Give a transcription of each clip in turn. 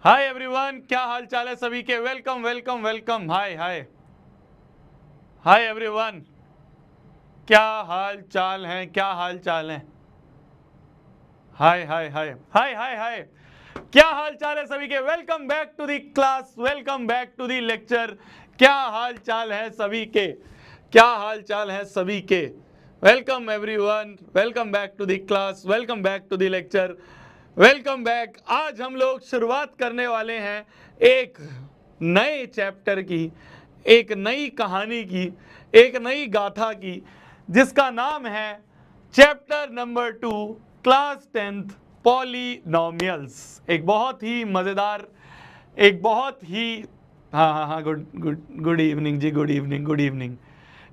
हाय everyone, क्या हाल चाल है सभी के। Welcome welcome welcome. Hi hi hi everyone, क्या हाल चाल है, क्या हाल चाल है। हाय हाय हाय हाय हाय हाय, क्या हाल चाल है सभी के। Welcome back to the class, welcome back to the lecture. क्या हाल चाल है सभी के, क्या हाल चाल है सभी के। Welcome everyone, welcome back to the class, welcome back to the lecture, welcome back. आज हम लोग शुरुआत करने वाले हैं एक नए चैप्टर की, एक नई कहानी की, एक नई गाथा की, जिसका नाम है chapter number 2, class 10th, polynomials. एक बहुत ही मज़ेदार, एक बहुत ही हाँ, गुड गुड गुड इवनिंग जी, गुड इवनिंग, गुड इवनिंग।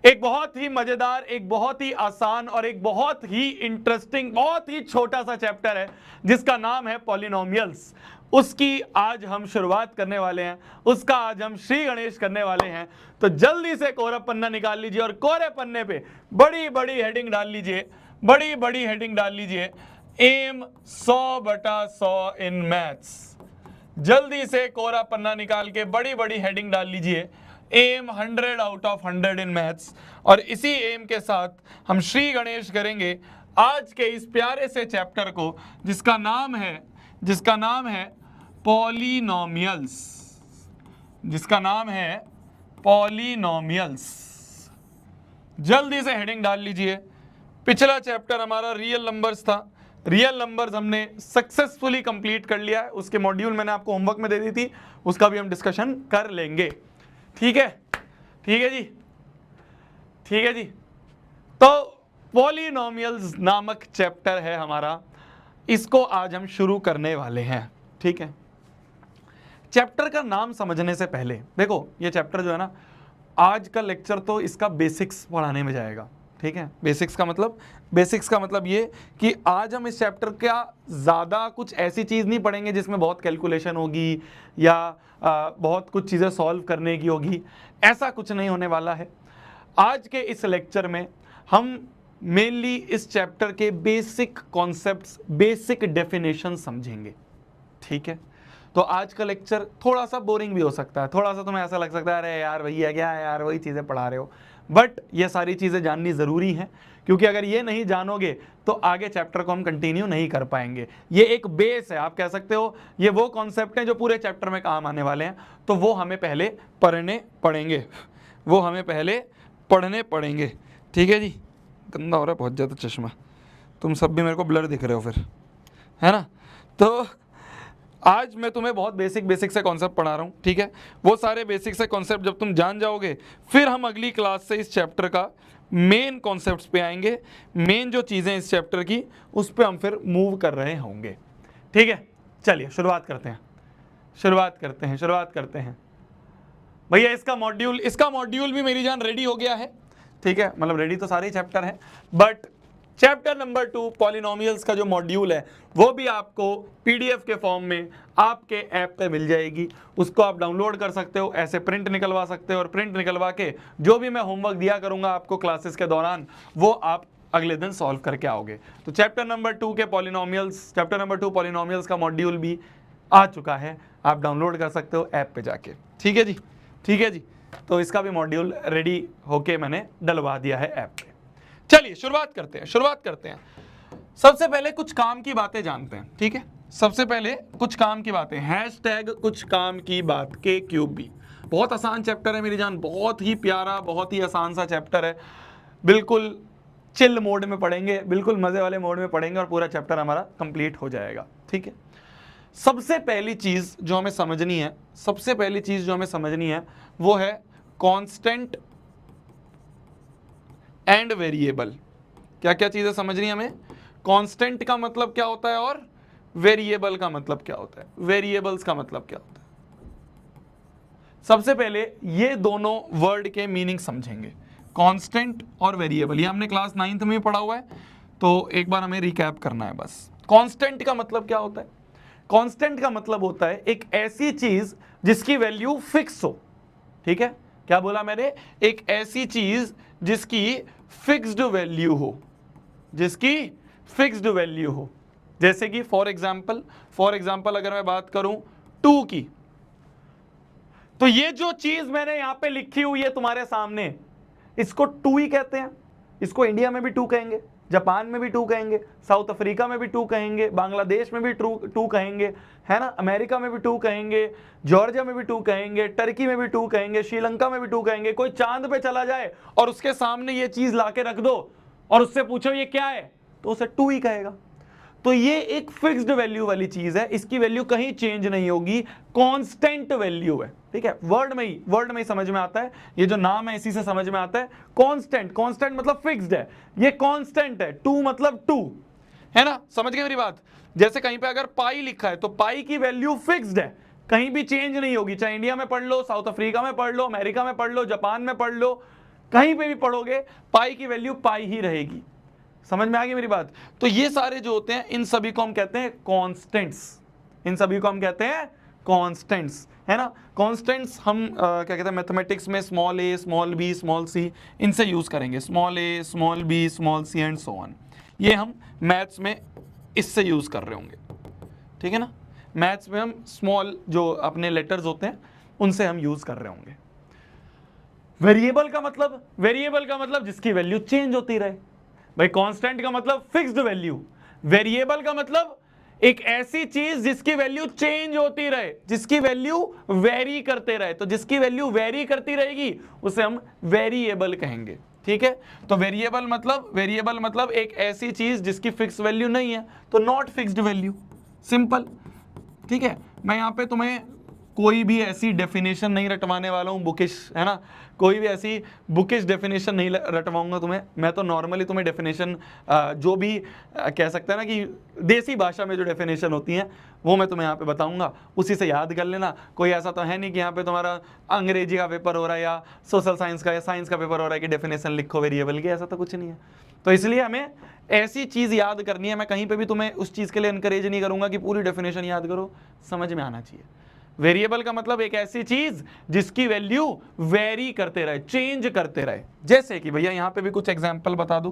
एक बहुत ही मजेदार, एक बहुत ही आसान और एक बहुत ही इंटरेस्टिंग, बहुत ही छोटा सा चैप्टर है जिसका नाम है पॉलिनोमियल्स। उसकी आज हम शुरुआत करने वाले हैं, उसका आज हम श्री गणेश करने वाले हैं। तो जल्दी से कोरा पन्ना निकाल लीजिए और कोरे पन्ने पे बड़ी बड़ी हेडिंग डाल लीजिए, बड़ी बड़ी हेडिंग डाल लीजिए, एम 100/100 इन मैथ्स। जल्दी से कोरा पन्ना निकाल के बड़ी बड़ी हेडिंग डाल लीजिए, aim 100 out of 100 in maths. और इसी एम के साथ हम श्री गणेश करेंगे आज के इस प्यारे से चैप्टर को, जिसका नाम है पॉलिनोमियल्स, जिसका नाम है पॉलिनोमियल्स। जल्दी से हेडिंग डाल लीजिए। पिछला चैप्टर हमारा रियल नंबर्स था। रियल नंबर्स हमने सक्सेसफुली कंप्लीट कर लिया है। उसके मॉड्यूल मैंने आपको होमवर्क में दे दी थी, उसका भी हम डिस्कशन कर लेंगे। ठीक है, ठीक है जी, ठीक है जी। तो पॉलिनोमियल्स नामक चैप्टर है हमारा, इसको आज हम शुरू करने वाले हैं। ठीक है, चैप्टर का नाम समझने से पहले देखो, ये चैप्टर जो है ना, आज का लेक्चर तो इसका बेसिक्स पढ़ाने में जाएगा। ठीक है, बेसिक्स का मतलब ये कि आज हम इस चैप्टर का ज़्यादा कुछ ऐसी चीज़ नहीं पढ़ेंगे जिसमें बहुत कैलकुलेशन होगी या बहुत कुछ चीज़ें सॉल्व करने की होगी। ऐसा कुछ नहीं होने वाला है। आज के इस लेक्चर में हम मेनली इस चैप्टर के बेसिक कॉन्सेप्ट्स, बेसिक डेफिनेशन समझेंगे। ठीक है, तो आज का लेक्चर थोड़ा सा बोरिंग भी हो सकता है, थोड़ा सा तुम्हें ऐसा लग सकता है अरे यार भैया क्या है यार, वही चीज़ें पढ़ा रहे हो। बट ये सारी चीज़ें जाननी ज़रूरी हैं, क्योंकि अगर ये नहीं जानोगे तो आगे चैप्टर को हम कंटिन्यू नहीं कर पाएंगे। ये एक बेस है, आप कह सकते हो ये वो कॉन्सेप्ट हैं जो पूरे चैप्टर में काम आने वाले हैं। तो वो हमें पहले पढ़ने पड़ेंगे, वो हमें पहले पढ़ने पड़ेंगे। ठीक है जी, गंदा हो रहा है बहुत ज़्यादा चश्मा, तुम सब भी मेरे को ब्लर दिख रहे हो फिर, है ना। तो आज मैं तुम्हें बहुत बेसिक से कॉन्सेप्ट पढ़ा रहा हूँ। ठीक है, वो सारे बेसिक से कॉन्सेप्ट जब तुम जान जाओगे, फिर हम अगली क्लास से इस चैप्टर का मेन कॉन्सेप्ट्स पे आएंगे। मेन जो चीज़ें इस चैप्टर की, उस पर हम फिर मूव कर रहे होंगे। ठीक है, चलिए शुरुआत करते हैं भैया। इसका मॉड्यूल भी मेरी जान रेडी हो गया है। ठीक है, मतलब रेडी तो सारे चैप्टर हैं, बट चैप्टर नंबर 2 पॉलिनोमियल्स का जो मॉड्यूल है वो भी आपको पीडीएफ के फॉर्म में आपके ऐप पे मिल जाएगी। उसको आप डाउनलोड कर सकते हो, ऐसे प्रिंट निकलवा सकते हो, और प्रिंट निकलवा के जो भी मैं होमवर्क दिया करूंगा आपको क्लासेस के दौरान, वो आप अगले दिन सॉल्व करके आओगे। तो चैप्टर नंबर 2 पॉलिनोमियल्स का मॉड्यूल भी आ चुका है, आप डाउनलोड कर सकते हो ऐप पे जाके। ठीक है जी, ठीक है जी। तो इसका भी मॉड्यूल रेडी होके मैंने डलवा दिया है ऐप पे। चलिए शुरुआत करते हैं। सबसे पहले कुछ काम की बातें जानते हैं। ठीक है, सबसे पहले कुछ काम की बातें, हैशटैग कुछ काम की बात के क्यूब भी। बहुत आसान चैप्टर है मेरी जान, बहुत ही प्यारा, बहुत ही आसान सा चैप्टर है। बिल्कुल चिल मोड में पढ़ेंगे, बिल्कुल मजे वाले मोड में पढ़ेंगे और पूरा चैप्टर हमारा कंप्लीट हो जाएगा। ठीक है, सबसे पहली चीज जो हमें समझनी है वो है कांस्टेंट एंड वेरिएबल। क्या क्या चीजें समझनी है हमें? कांस्टेंट का मतलब क्या होता है और वेरिएबल का मतलब क्या होता है, वेरिएबल्स का मतलब क्या होता है। सबसे पहले ये दोनों वर्ड के मीनिंग समझेंगे, कांस्टेंट और वेरिएबल। ये हमने क्लास 9th में पढ़ा हुआ है, तो एक बार हमें रिकैप करना है बस। कांस्टेंट का मतलब क्या होता है? कांस्टेंट का मतलब होता है एक ऐसी चीज जिसकी वैल्यू फिक्स हो। ठीक है, क्या बोला मैंने? एक ऐसी चीज जिसकी फिक्स्ड वैल्यू हो, जिसकी फिक्स्ड वैल्यू हो। जैसे कि फॉर एग्जाम्पल अगर मैं बात करूं 2 की। तो ये जो चीज मैंने यहां पे लिखी हुई है तुम्हारे सामने, इसको 2 ही कहते हैं। इसको इंडिया में भी 2 कहेंगे, जापान में भी 2 कहेंगे, साउथ अफ्रीका में भी 2 कहेंगे, बांग्लादेश में भी 2 कहेंगे, है ना, अमेरिका में भी 2 कहेंगे, जॉर्जिया में भी 2 कहेंगे, टर्की में भी 2 कहेंगे, श्रीलंका में भी 2 कहेंगे। कोई चांद पे चला जाए और उसके सामने ये चीज लाके रख दो और उससे पूछो ये क्या है, तो उसे 2 ही कहेगा। तो ये एक फिक्स्ड वैल्यू वाली चीज है, इसकी वैल्यू कहीं चेंज नहीं होगी, कांस्टेंट वैल्यू है। ठीक है, वर्ड में ही समझ में आता है, ये जो नाम है इसी से समझ में आता है। कांस्टेंट, कांस्टेंट मतलब फिक्स्ड है, ये कांस्टेंट है। 2 मतलब 2, है ना, समझ गए मेरी बात। जैसे कहीं पे अगर पाई लिखा है तो पाई की वैल्यू फिक्स्ड है, कहीं भी चेंज नहीं होगी, चाहे इंडिया में पढ़ लो, साउथ अफ्रीका में पढ़ लो, अमेरिका में पढ़ लो, जापान में पढ़ लो, कहीं पे भी पढ़ोगे पाई की वैल्यू पाई ही रहेगी। समझ में आ गई मेरी बात। तो ये सारे जो होते हैं इन सभी को हम कहते हैं कांस्टेंट्स, इन सभी को हम कहते हैं कांस्टेंट्स, है ना। कांस्टेंट्स हम क्या कहते हैं मैथमेटिक्स में small A, small B, small C, इनसे यूज करेंगे, small A, small B, small C and so on. ये हम मैथ्स में इससे यूज कर रहे होंगे, ठीक है ना। मैथ्स में हम स्मॉल जो अपने लेटर्स होते हैं उनसे हम यूज कर रहे होंगे। वेरिएबल का मतलब जिसकी वैल्यू चेंज होती रहे। भाई कांस्टेंट का मतलब फिक्स्ड वैल्यू, वेरिएबल का मतलब एक ऐसी चीज जिसकी वैल्यू चेंज होती रहे, जिसकी वैल्यू वेरी करते रहे। तो जिसकी वैल्यू वेरी करती रहेगी उसे हम वेरिएबल कहेंगे, ठीक है। तो वेरिएबल मतलब एक ऐसी चीज जिसकी फिक्स वैल्यू नहीं है, तो नॉट फिक्स्ड वैल्यू, सिंपल, ठीक है। मैं यहां पे तुम्हें कोई भी ऐसी डेफिनेशन नहीं रटवाने वाला हूं बुकिश, है ना, कोई भी ऐसी बुकिश डेफिनेशन नहीं रटवाऊंगा तुम्हें। मैं तो नॉर्मली तुम्हें डेफिनेशन जो भी कह सकते हैं ना कि देसी भाषा में जो डेफिनेशन होती हैं वो मैं तुम्हें यहाँ पे बताऊंगा, उसी से याद कर लेना। कोई ऐसा तो है नहीं कि यहाँ पे तुम्हारा अंग्रेजी का पेपर हो रहा है या सोशल साइंस का या साइंस का पेपर हो रहा है कि डेफिनेशन लिखो वेरिएबल की, ऐसा तो कुछ नहीं है। तो इसलिए हमें ऐसी चीज़ याद करनी है। मैं कहीं पे भी तुम्हें उस चीज़ के लिए इनकरेज नहीं करूंगा कि पूरी डेफिनेशन याद करो, समझ में आना चाहिए। वेरिएबल का मतलब एक ऐसी चीज जिसकी वैल्यू वेरी करते रहे, चेंज करते रहे। जैसे कि भैया यहां पे भी कुछ एग्जांपल बता दूं।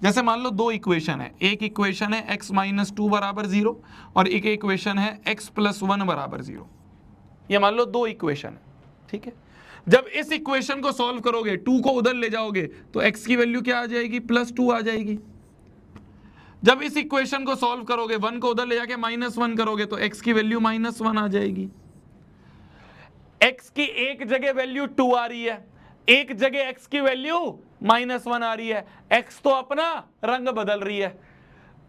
जैसे मान लो 2 इक्वेशन है, एक इक्वेशन है x - 2 = 0 और एक इक्वेशन है x + 1 = 0। ये मान लो 2 इक्वेशन है, ठीक है। जब इस इक्वेशन को सॉल्व करोगे, 2 को उधर ले जाओगे तो x की वैल्यू क्या आ जाएगी, +2 आ जाएगी। जब इस इक्वेशन को सॉल्व करोगे, 1 को उधर ले जाके -1 करोगे तो x की वैल्यू -1 आ जाएगी। x की एक जगह वैल्यू 2 आ रही है, एक जगह x की वैल्यू -1 आ रही है। x तो अपना रंग बदल रही है,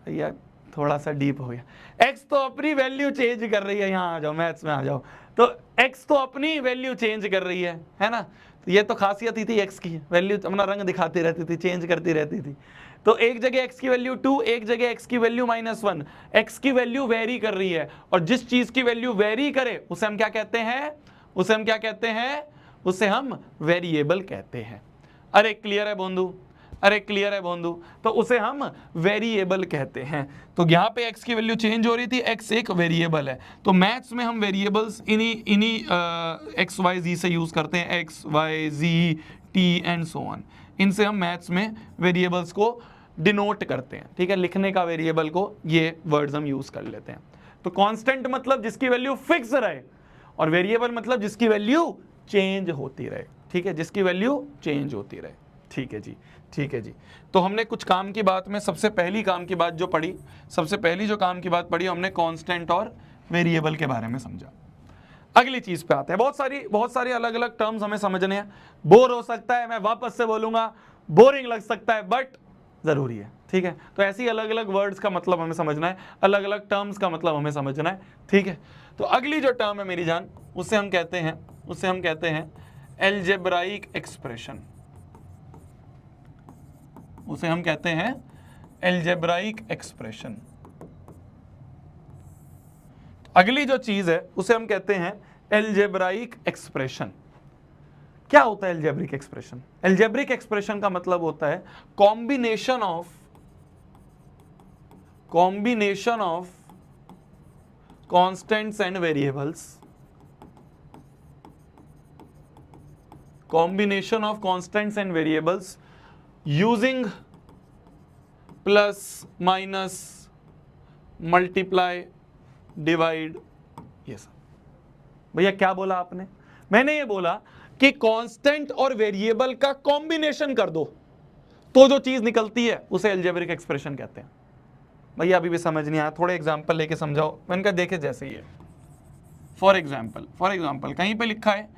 यार थोड़ा सा डीप हो गया। x तो अपनी वैल्यू चेंज कर रही है, यहां आ जाओ, मैथ्स में आ जाओ। तो x तो अपनी वैल्यू चेंज कर रही है ना। तो ये तो खासियत ही थी x की, वैल्यू अपना रंग दिखाती रहती थी, चेंज करती रहती थी। तो एक जगह x की वैल्यू 2, एक जगह x की वैल्यू -1। x की वैल्यू वेरी कर रही है, और जिस चीज की वैल्यू वेरी करे उसे हम क्या कहते हैं, उसे हम क्या कहते हैं, उसे हम वेरिएबल कहते हैं। अरे क्लियर है बंधु, अरे क्लियर है बंधु। तो उसे हम वेरिएबल कहते हैं। तो यहां पे x की वैल्यू चेंज हो रही थी, x एक वेरिएबल है। तो मैथ्स में हम वेरिएबल्स इन्हीं x y z से यूज करते हैं, x y z t and so on. इनसे हम मैथ्स में वेरिएबल्स को डिनोट करते हैं, ठीक है। लिखने का वेरिएबल को ये वर्ड्स हम यूज कर लेते हैं। तो कांस्टेंट मतलब जिसकी वैल्यू फिक्स रहे, और वेरिएबल मतलब जिसकी वैल्यू चेंज होती रहे, ठीक है, जिसकी वैल्यू चेंज होती रहे। ठीक है जी, ठीक है जी। तो हमने कुछ काम की बात में सबसे पहली काम की बात जो पढ़ी, सबसे पहली जो काम की बात पढ़ी, हमने कांस्टेंट और वेरिएबल के बारे में समझा। अगली चीज पे आते हैं। बहुत सारी अलग अलग टर्म्स हमें समझने हैं। बोर हो सकता है, मैं वापस से बोलूंगा, बोरिंग लग सकता है, बट जरूरी है, ठीक है। तो ऐसी अलग अलग वर्ड्स का मतलब हमें समझना है, अलग अलग टर्म्स का मतलब हमें समझना है, ठीक है। तो अगली जो टर्म है मेरी जान, उसे हम कहते हैं एल्जेब्राइक एक्सप्रेशन। उसे हम कहते हैं एल्जेब्राइक एक्सप्रेशन। अगली जो चीज है उसे हम कहते हैं एल्जेब्राइक एक्सप्रेशन। क्या होता है एल्जेब्रिक एक्सप्रेशन? एल्जेब्रिक एक्सप्रेशन का मतलब होता है combination of constants and variables, combination of constants and variables using plus minus multiply divide, ये सब भैया क्या बोला आपने? मैंने ये बोला कि कांस्टेंट और वेरिएबल का कॉम्बिनेशन कर दो तो जो चीज निकलती है उसे अलजेब्रिक एक्सप्रेशन कहते हैं। भैया अभी भी समझ नहीं आया, थोड़े एग्जांपल लेके समझाओ। मैंने कहा देखे जैसे ही है, फॉर एग्जांपल कहीं पे लिखा है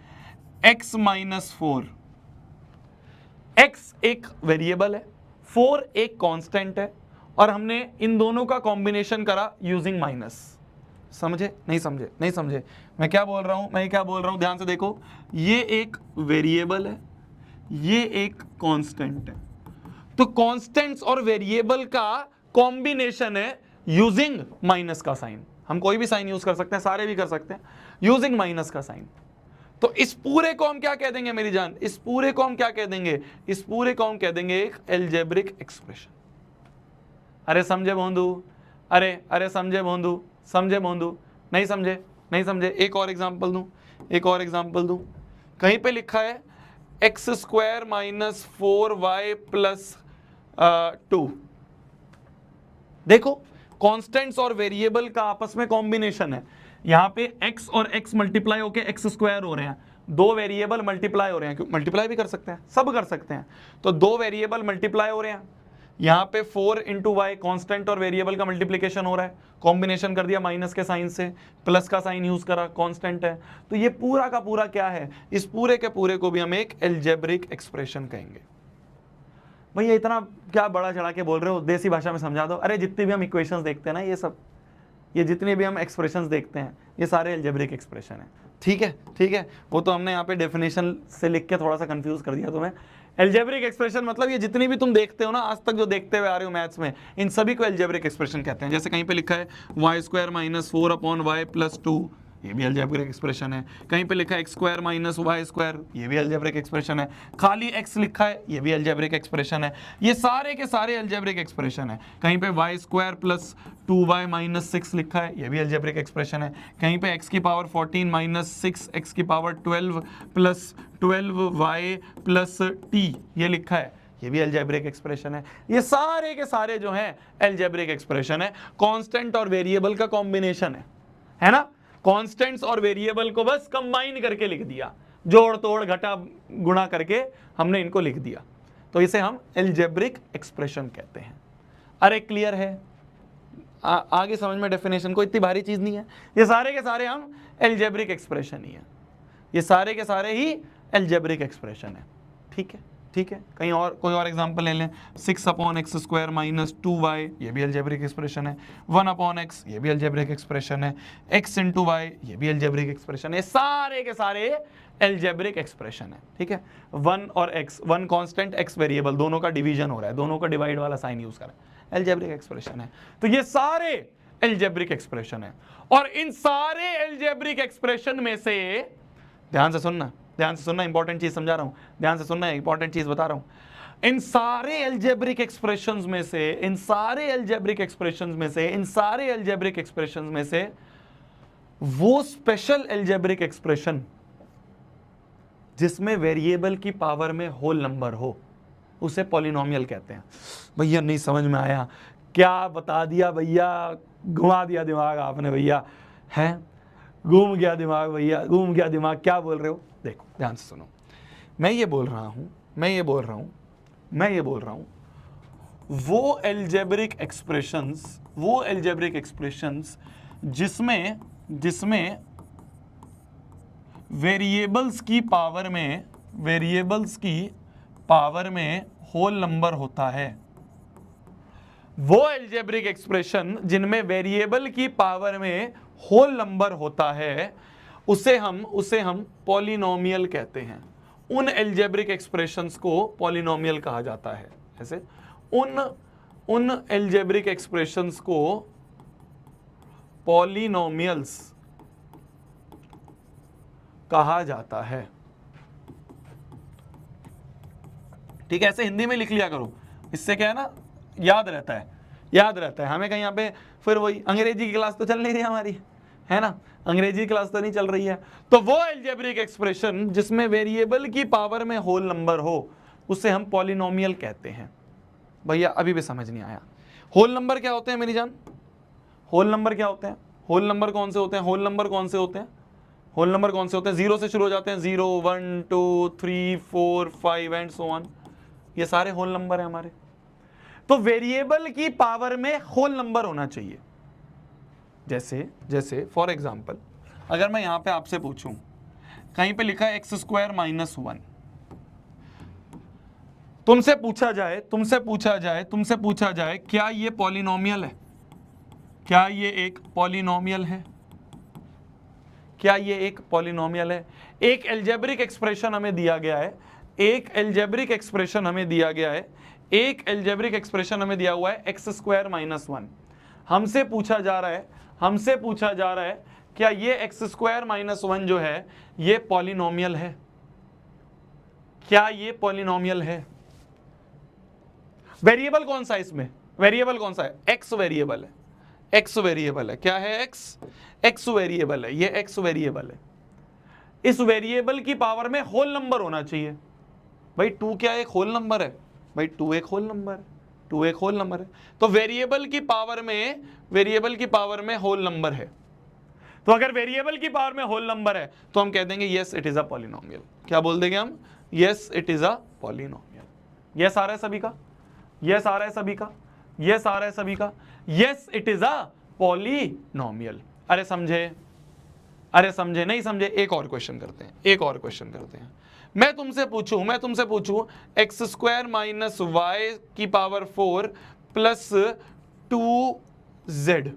x माइनस 4, x एक वेरिएबल है, 4 एक कांस्टेंट है, और हमने इन दोनों का कॉम्बिनेशन करा यूजिंग माइनस। समझे नहीं समझे? नहीं समझे मैं क्या बोल रहा हूं? ध्यान से देखो, ये एक वेरिएबल है, ये एक कांस्टेंट है, तो कांस्टेंट्स और वेरिएबल का कॉम्बिनेशन है यूजिंग माइनस का साइन। हम कोई भी साइन यूज कर सकते हैं, सारे भी कर सकते हैं, यूजिंग माइनस का साइन। तो इस पूरे को हम क्या कह देंगे मेरी जान? इस पूरे को हम क्या कह देंगे? इस पूरे को हम कह देंगे एक अलजेब्रिक एक्सप्रेशन। अरे समझे बोंदू? अरे समझे बोंदू? समझे बोंदू? नहीं समझे? एक और एग्जांपल दूं, कहीं पे लिखा है X square minus 4y plus 2। देखो कॉन्स्टेंट्स और वेरिएबल का आपस में कॉम्बिनेशन है। यहां पे x और x मल्टीप्लाई होके एक्स स्क्वायर हो रहे हैं, दो वेरिएबल मल्टीप्लाई हो रहे हैं, क्यों मल्टीप्लाई भी कर सकते हैं, सब कर सकते हैं, तो दो वेरिएबल मल्टीप्लाई हो रहे हैं। यहां पे 4 इंटू वाई कॉन्स्टेंट और वेरिएबल का मल्टीप्लीकेशन हो रहा है, कॉम्बिनेशन कर दिया माइनस के साइन से, प्लस का साइन यूज करा, कांस्टेंट है, तो ये पूरा का पूरा क्या है? इस पूरे के पूरे को भी हम एक अलजेब्रिक एक्सप्रेशन कहेंगे। भैया इतना क्या बड़ा चढ़ा के बोल रहे हो, देसी भाषा में समझा दो। अरे जितनी भी हम इक्वेशंस देखते हैं ना, ये जितने भी हम एक्सप्रेशंस देखते हैं, ये सारे अलजेब्रिक एक्सप्रेशन है। ठीक है, वो तो हमने यहाँ पे डेफिनेशन से लिख के थोड़ा सा कंफ्यूज कर दिया तुम्हें। अलजेब्रिक एक्सप्रेशन मतलब ये जितनी भी तुम देखते हो ना, आज तक जो देखते हुए आ रहे हो मैथ्स में, इन सभी को अलजेब्रिक एक्सप्रेशन कहते हैं। जैसे कहीं पे लिखा है Y square minus 4 upon Y plus 2, ये भी अलजेब्रिक एक्सप्रेशन है। कहीं पे लिखा है X square minus Y square, ये भी अलजेब्रिक एक्सप्रेशन है। खाली एक्स लिखा है, ये भी अलजेब्रिक एक्सप्रेशन है। ये सारे के सारे अलजेब्रिक एक्सप्रेशन है। कहीं पे Y square plus 2y minus 6 लिखा है, ये भी अलजेब्रिक एक्सप्रेशन है। कहीं पे x की पावर 14 माइनस 6 x की power 12 plus 12y plus t ये लिखा है, ये भी अलजेब्रिक एक्सप्रेशन है। ये सारे के सारे जो हैं अलजेब्रिक एक्सप्रेशन है, कांस्टेंट और वेरिएबल का कॉम्बिनेशन है ना। कांस्टेंट्स और वेरिएबल को बस कंबाइन करके लिख दिया, जोड़ तोड़ घटा गुणा करके हमने इनको लिख दिया, तो इसे हम अलजेब्रिक एक्सप्रेशन कहते हैं। अरे क्लियर है? आगे समझ में डेफिनेशन, को इतनी भारी चीज नहीं है। ये सारे के सारे हम अलजेब्रिक एक्सप्रेशन ही है, ये सारे के सारे ही अलजेब्रिक एक्सप्रेशन है। ठीक है, कहीं और कोई और एग्जांपल ले लें। 6 upon x square minus 2y, ये भी अलजेब्रिक एक्सप्रेशन है। 1 अपॉन एक्स, ये भी अलजेब्रिक एक्सप्रेशन है। x इंटू वाई, ये भी अलजेब्रिक एक्सप्रेशन है। सारे के सारे अलजेब्रिक एक्सप्रेशन है। ठीक है, 1 और x, 1 कांस्टेंट x वेरिएबल, दोनों का डिवीजन हो रहा है, दोनों का डिवाइड वाला साइन यूज कर रहा है, अलजेब्रिक एक्सप्रेशन है। तो ये सारे अलजेब्रिक एक्सप्रेशन है, और इन सारे अलजेब्रिक एक्सप्रेशन में से, ध्यान से सुनना, इंपॉर्टेंट चीज समझा रहा हूं, ध्यान से सुनना, इंपॉर्टेंट चीज बता रहा हूं। इन सारे अलजेब्रिक एक्सप्रेशंस में से वो स्पेशल अलजेब्रिक एक्सप्रेशन जिसमें वेरिएबल की पावर में होल नंबर हो, उसे पॉलिनोमियल कहते हैं। भैया नहीं समझ में आया, क्या बता दिया भैया, घुमा दिया दिमाग आपने भैया, है घूम गया दिमाग भैया, घूम गया दिमाग, क्या बोल रहे हो? देखो ध्यान से सुनो, मैं ये बोल रहा हूं वो अलजेब्रिक एक्सप्रेशंस जिसमें वेरिएबल्स की पावर में होल नंबर होता है, वो अलजेब्रिक एक्सप्रेशन जिनमें वेरिएबल की पावर में होल नंबर होता है, उसे हम पॉलिनोमियल कहते हैं। उन अलजेब्रिक एक्सप्रेशंस को पॉलिनोमियल कहा जाता है। ऐसे उन अलजेब्रिक एक्सप्रेशंस को पॉलिनोमियल्स कहा जाता है। ठीक है, ऐसे हिंदी में लिख लिया करो, इससे क्या है ना, याद रहता है। हमें कहीं यहाँ पे फिर वही अंग्रेजी की क्लास तो चल नहीं रही हमारी, है ना, अंग्रेजी क्लास तो नहीं चल रही है। तो वो अलजेब्रिक एक्सप्रेशन जिसमें वेरिएबल की पावर में होल नंबर हो, उसे हम पॉलिनोमियल कहते हैं। भैया अभी भी समझ नहीं आया, होल नंबर क्या होते हैं मेरी जान? होल नंबर क्या होते हैं? होल नंबर कौन से होते हैं? होल नंबर कौन से होते हैं? 0 से शुरू हो जाते हैं, 0 1 2 3 4 5 एंड सो ऑन, ये सारे होल नंबर है हमारे। तो वेरिएबल की पावर में होल नंबर होना चाहिए। जैसे जैसे फॉर एग्जांपल अगर मैं यहां पे आपसे पूछूं, कहीं पे लिखा है एक्स स्क्वायर माइनस 1, तुमसे पूछा जाए क्या ये पॉलिनोमियल है? क्या ये एक पॉलिनोमियल है? क्या ये एक पॉलिनोमियल है? एक एल्जेब्रिक एक्सप्रेशन हमें दिया गया है, एक एल्जेब्रिक एक्सप्रेशन हमें दिया गया है, एक एल्जेब्रिक एक्सप्रेशन हमें दिया हुआ है एक्स स्क्वायर माइनस 1। हमसे पूछा जा रहा है क्या ये एक्स स्क्वायर माइनस 1 जो है ये पॉलिनोमियल है? क्या ये पॉलिनोमियल है? वेरिएबल कौन सा है इसमें? वेरिएबल कौन सा है? एक्स वेरिएबल है, एक्स वेरिएबल है। क्या है? एक्स, एक्स वेरिएबल है, ये एक्स वेरिएबल है। इस वेरिएबल की पावर में होल नंबर होना चाहिए। भाई 2 क्या एक होल नंबर है? भाई 2 एक होल नंबर है, 2 एक होल नंबर है। तो वेरिएबल की पावर में होल नंबर है। तो अगर वेरिएबल की पावर में होल नंबर है तो हम कह देंगे yes it is a polynomial. क्या बोल देंगे हम? Yes it is a polynomial. Yes आ रहा है सभी का? यस आ रहा है सभी का? यस आ रहा है सभी का? Yes it is a polynomial. अरे समझे? अरे समझे? नहीं समझे? एक और क्वेश्चन करते हैं, मैं तुमसे पूछूं एक्स स्क्वायर माइनस वाई की पावर 4 प्लस 2z,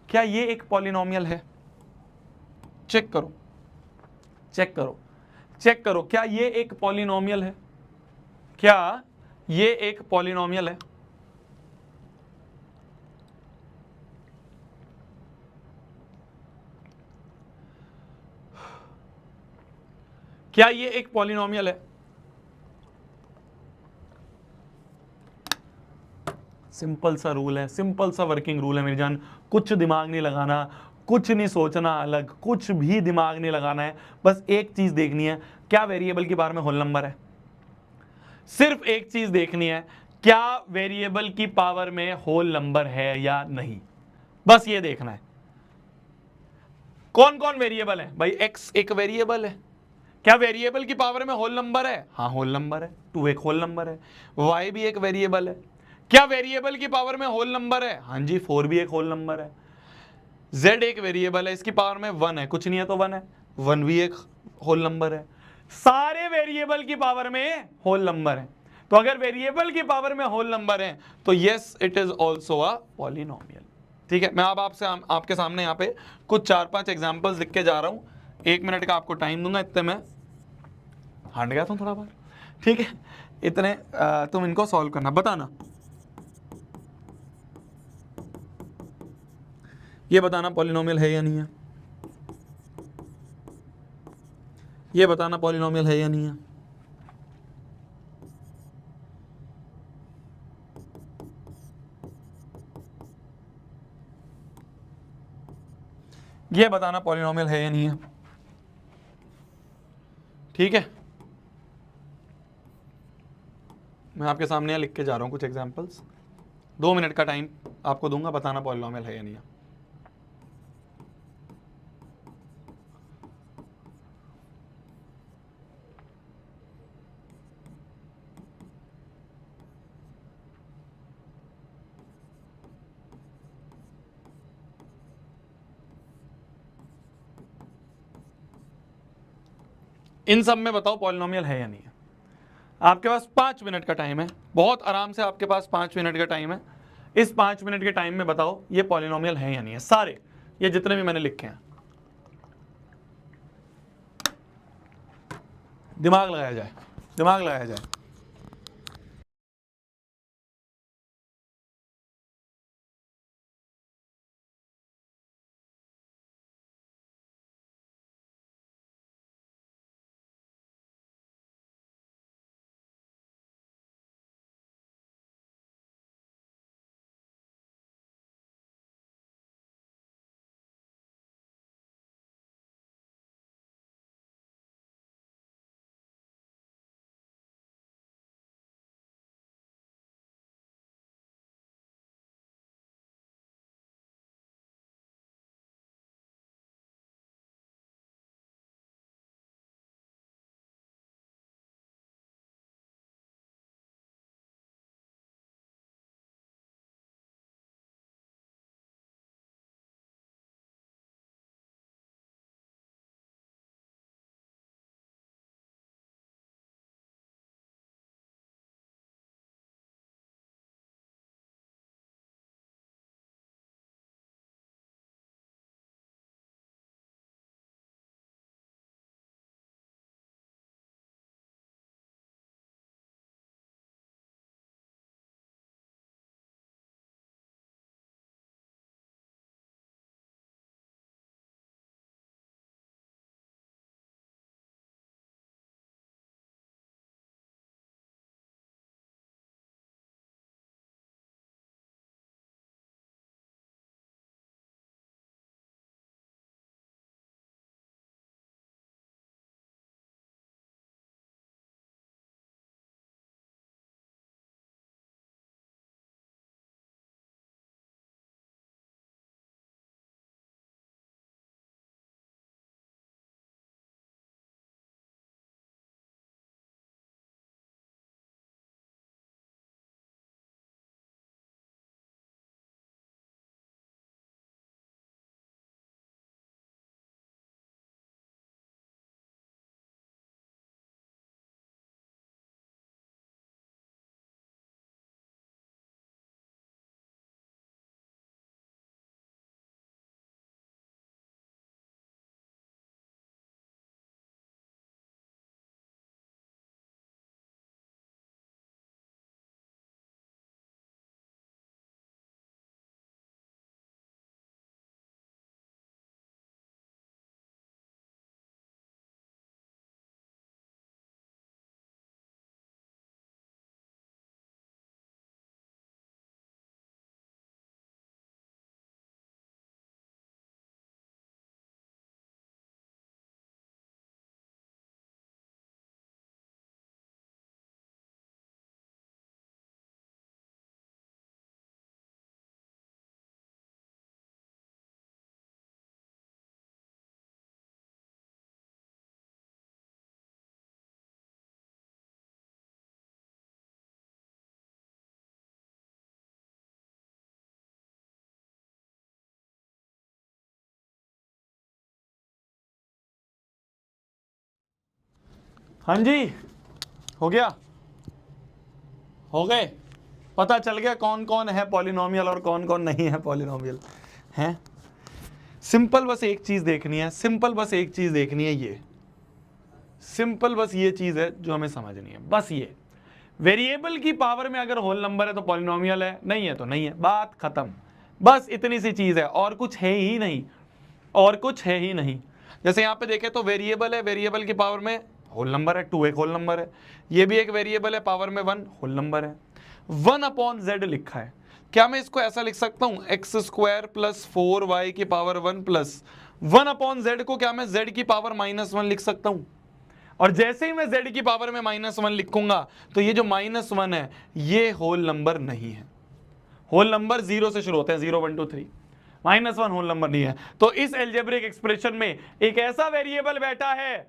क्या ये एक पॉलिनोमियल है? चेक करो, क्या ये एक पॉलिनोमियल है? क्या ये एक पॉलिनोमियल है? क्या ये एक पॉलिनोमियल है? सिंपल सा रूल है, सिंपल सा वर्किंग रूल है मेरी जान। कुछ दिमाग नहीं लगाना, कुछ नहीं सोचना अलग, कुछ भी दिमाग नहीं लगाना है। बस एक चीज देखनी है, क्या वेरिएबल की पावर में होल नंबर है? सिर्फ एक चीज देखनी है, क्या वेरिएबल की पावर में होल नंबर है या नहीं, बस ये देखना है। कौन कौन वेरिएबल है? भाई एक्स एक वेरिएबल है। क्या वेरिएबल की पावर में होल नंबर है? हाँ होल नंबर है, 2 एक होल नंबर है। वाई भी एक वेरिएबल है। क्या वेरिएबल की पावर में होल नंबर है? हाँ जी 4 भी एक होल नंबर है। z एक वेरिएबल है, इसकी पावर में 1 है, कुछ नहीं है तो 1 है, 1 भी एक होल नंबर है। सारे वेरिएबल की पावर में होल नंबर है। तो अगर वेरिएबल की पावर में होल नंबर है तो yes it is also a polynomial. ठीक है, मैं अब आपके सामने यहाँ पे कुछ 4-5 एग्जाम्पल्स लिख के जा रहा हूं। 1 मिनट का आपको टाइम दूंगा, इतने में हांड गया था थोड़ा बार। ठीक है, इतने तुम इनको सॉल्व करना, बताना, ये बताना पॉलिनोमियल है या नहीं है, ये बताना पॉलिनोमियल है या नहीं है। ये बताना पॉलिनोमियल है या नहीं है। ठीक है, मैं आपके सामने यहाँ लिख के जा रहा हूँ कुछ एग्जांपल्स। 2 मिनट का टाइम आपको दूंगा, बताना पॉलिनोमियल है या नहीं है। इन सब में बताओ पॉलिनोमियल है या नहीं है। आपके पास 5 मिनट का टाइम है, बहुत आराम से आपके पास 5 मिनट का टाइम है। इस 5 मिनट के टाइम में बताओ ये पॉलिनोमियल है या नहीं है, सारे ये जितने भी मैंने लिखे हैं। दिमाग लगाया जाए, दिमाग लगाया जाए। हाँ जी, हो गया, हो गए, पता चल गया कौन कौन है पॉलिनोमियल और कौन कौन नहीं है पॉलिनोमियल हैं। सिंपल बस एक चीज देखनी है, सिंपल बस एक चीज देखनी है, ये सिंपल बस ये चीज है जो हमें समझनी है, बस ये वेरिएबल की पावर में अगर होल नंबर है तो पॉलिनोमियल है, नहीं है तो नहीं है, बात खत्म। बस इतनी सी चीज है, और कुछ है ही नहीं, और कुछ है ही नहीं। जैसे यहां पे देखें तो वेरिएबल है, वेरिएबल की पावर में होल नंबर है, 2 एक होल नंबर है, ये भी एक वेरिएबल है, पावर में 1 होल नंबर है, 1/z लिखा है। क्या मैं इसको ऐसा लिख सकता हूं, x² + 4y की पावर 1 प्लस 1/z को क्या मैं z की पावर -1 लिख सकता हूं? और जैसे ही मैं z की पावर में -1 लिखूंगा तो ये जो -1 है ये होल नंबर नहीं है। होल नंबर 0 से शुरू होते हैं, 0 1 2 3, -1 होल नंबर नहीं है। तो इस एल्जेब्रिक एक्सप्रेशन में एक ऐसा वेरिएबल बैठा है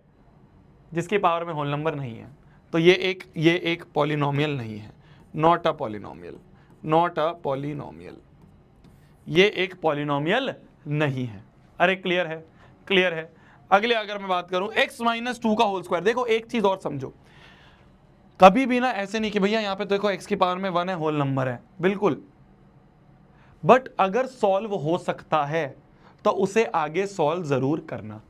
जिसकी पावर में होल नंबर नहीं है, तो ये एक पॉलिनोमियल नहीं है, not a polynomial, not a polynomial, ये एक पॉलिनोमियल नहीं है। अरे क्लियर है, क्लियर है। अगले अगर मैं बात करूं x - 2 का होल स्क्वायर, देखो एक चीज और समझो, कभी भी ना ऐसे नहीं कि भैया यहां पे देखो x की पावर में 1 है, होल नंबर है, बिल्कुल, बट अगर सॉल्व हो सकता है तो उसे आगे सॉल्व जरूर करना।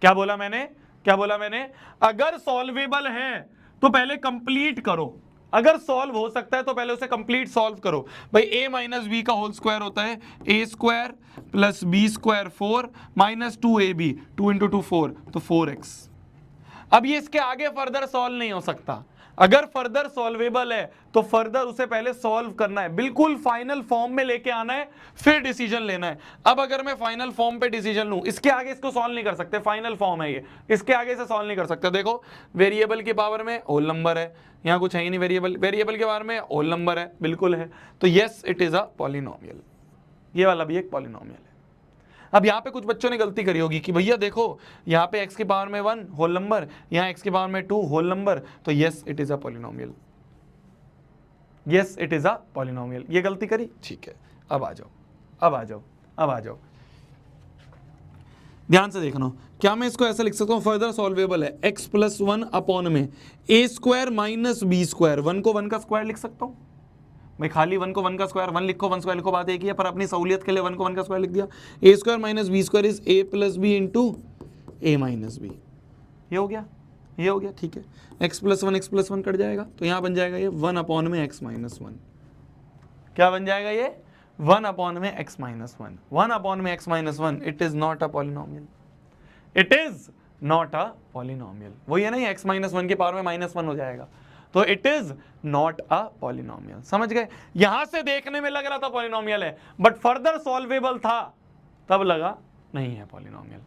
क्या बोला मैंने, क्या बोला मैंने, अगर सॉल्वेबल है तो पहले कंप्लीट करो, अगर सॉल्व हो सकता है तो पहले उसे कंप्लीट सॉल्व करो। भाई a - b का होल स्क्वायर होता है a² + b² 4 - 2ab, 2 × 2 4, तो 4x। अब ये इसके आगे फर्दर सॉल्व नहीं हो सकता, अगर फर्दर सॉल्वेबल है तो फर्दर उसे पहले सॉल्व करना है, बिल्कुल फाइनल फॉर्म में लेके आना है, फिर डिसीजन लेना है। अब अगर मैं फाइनल फॉर्म पे डिसीजन लूं, इसके आगे इसको सॉल्व नहीं कर सकते, फाइनल फॉर्म है ये, इसके आगे से सॉल्व नहीं कर सकते। देखो वेरिएबल की पावर में होल नंबर है, यहां कुछ है ही नहीं, वेरिएबल, वेरिएबल के पावर में होल नंबर है, बिल्कुल है, तो yes it is a polynomial, ये वाला भी एक पॉलिनोमियल है। अब यहाँ पे कुछ बच्चों ने गलती करी होगी कि भैया देखो यहाँ पे x की पावर में 1 होल नंबर, यहाँ x की पावर में 2 होल नंबर, तो yes it is a polynomial, yes it is a polynomial. ये गलती करी, ठीक है। अब आ जाओ, अब आ जाओ, अब आ जाओ, ध्यान से देखना, क्या मैं इसको ऐसा लिख सकता हूँ, फर्दर सॉल्वेबल है, x + 1 अपॉन में a² - b², 1 को 1 का स्क्वायर लिख सकता हूँ भाई, खाली 1 को 1 का स्क्वायर, 1 लिखो 1 स्क्वायर लिखो, बात एक ही है, पर अपनी सहूलियत के लिए 1 को 1 का स्क्वायर लिख दिया। a² - b² is a + b × a - b, ये हो गया, ये हो गया, ठीक है। x + 1 कट जाएगा तो यहां बन जाएगा ये 1 में x - 1, क्या बन जाएगा ये 1 में x - 1, 1 में x - 1, it is not a polynomial, it is not a polynomial. वही है ना, x - 1 की पावर में -1 हो जाएगा, तो it is not a polynomial. समझ गए, यहां से देखने में लग रहा था पॉलिनोमियल है, बट फर्दर सॉल्वेबल था, तब लगा नहीं है पॉलिनोमियल।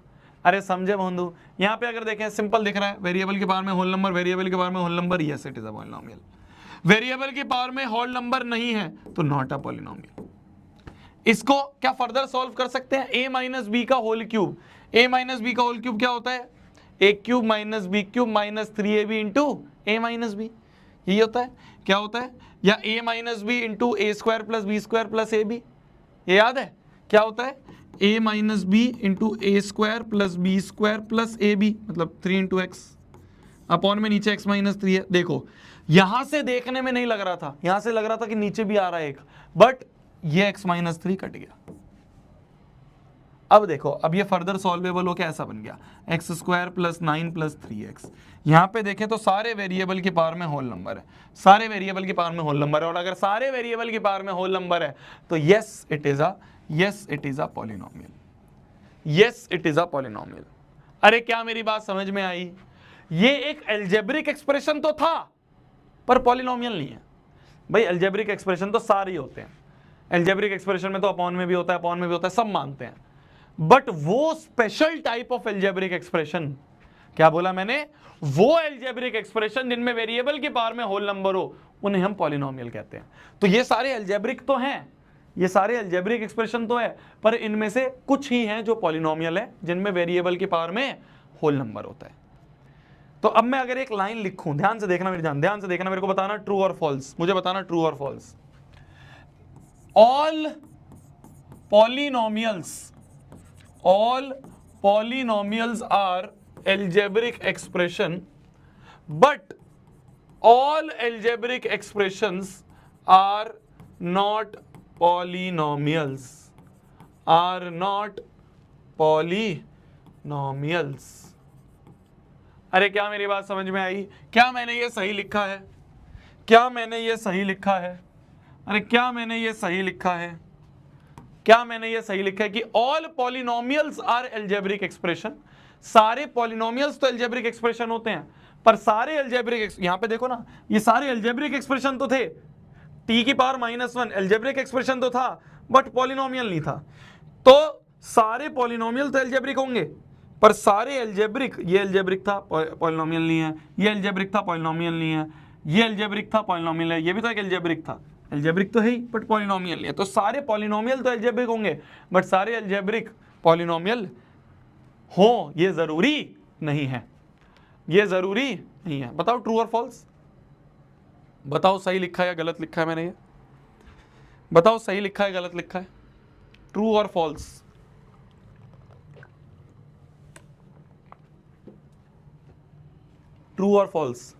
अरे समझे बंधु, यहां पे अगर देखें सिंपल दिख रहा है, वेरिएबल की पावर में होल नंबर, वेरिएबल की पावर में whole number, yes it is a polynomial. Variable की पावर में होल नंबर नहीं है तो नॉट अ पॉलिनोमियल। इसको क्या फर्दर सॉल्व कर सकते हैं, a - b का होल क्यूब, a - b का होल क्यूब क्या होता है, a³ - b³ - 3ab × a - b, यही होता है, क्या होता है, या a - b × a² + b² + ab, ये याद है क्या होता है, a - b × a² + b² + ab, मतलब 3 × x, अपॉन में नीचे x - 3 है। देखो यहां से देखने में नहीं लग रहा था, यहां से लग रहा था कि नीचे भी आ रहा है एक, बट ये x - 3 कट गया। अब देखो, अब ये फर्दर सॉल्वेबल हो के ऐसा बन गया, x² + 9 + 3x। यहां पे देखें तो सारे वेरिएबल की पावर में होल नंबर है, सारे वेरिएबल की पावर में होल नंबर है, और अगर सारे वेरिएबल की पावर में होल नंबर है तो yes it is a polynomial, yes it is a polynomial. अरे क्या मेरी बात समझ में आई, ये एक अलजेब्रिक एक्सप्रेशन तो था पर पॉलिनोमियल नहीं है। भाई अलजेब्रिक एक्सप्रेशन तो सारे ही होते हैं, अलजेब्रिक एक्सप्रेशन में तो अपॉन में भी होता है, अपॉन में भी होता है, सब मानते हैं, बट वो special type of algebraic expression, क्या बोला मैंने, वो अलजेब्रिक एक्सप्रेशन जिनमें वेरिएबल की पावर में होल नंबर हो, उन्हें हम पॉलिनोमियल कहते हैं। तो ये सारे अलजेब्रिक तो हैं, ये सारे अलजेब्रिक एक्सप्रेशन तो है, पर इनमें से कुछ ही हैं जो पॉलिनोमियल है, जिनमें वेरिएबल की पावर में होल नंबर होता है। तो अब मैं अगर एक लाइन लिखूं, ध्यान से देखना मेरी जान, ध्यान से देखना, मेरे को बताना ट्रू और फॉल्स, मुझे बताना ट्रू और false. All polynomials are algebraic expression but all algebraic expressions are not polynomials, are not polynomials। अरे क्या मेरी बात समझ में आई? क्या मैंने ये सही लिखा है? क्या मैंने ये सही लिखा है? अरे क्या मैंने ये सही लिखा है? क्या मैंने ये सही लिखा है कि all polynomials are algebraic expression? सारे पॉलिनोमियल्स तो एल्जेब्रिक एक्सप्रेशन होते हैं, पर सारे एल्जेब्रिक, यहां पे देखो ना, ये सारे एल्जेब्रिक एक्सप्रेशन तो थे, टी की पावर -1 एल्जेब्रिक एक्सप्रेशन तो था, बट पॉलिनोमियल नहीं था। तो सारे पॉलिनोमियल तो एल्जेब्रिक होंगे, पर सारे एल्जेब्रिक, ये एल्जेब्रिक था पॉलिनोमियल नहीं है, ये एल्जेब्रिक था पॉलिनोमियल नहीं है, ये एल्जेब्रिक था पॉलिनोमियल है, ये भी तो एक एल्जेब्रिक था, एल्जेब्रिक तो है ही बट पॉलिनोमियल नहीं है। तो सारे पॉलिनोमियल तो एल्जेब्रिक होंगे, बट सारे एल्जेब्रिक पॉलिनोमियल हो ये जरूरी नहीं है, ये जरूरी नहीं है। बताओ ट्रू और फॉल्स, बताओ सही लिखा है या गलत लिखा है मैंने ये, बताओ सही लिखा है गलत लिखा है, ट्रू और फॉल्स। ट्रू और फॉल्स,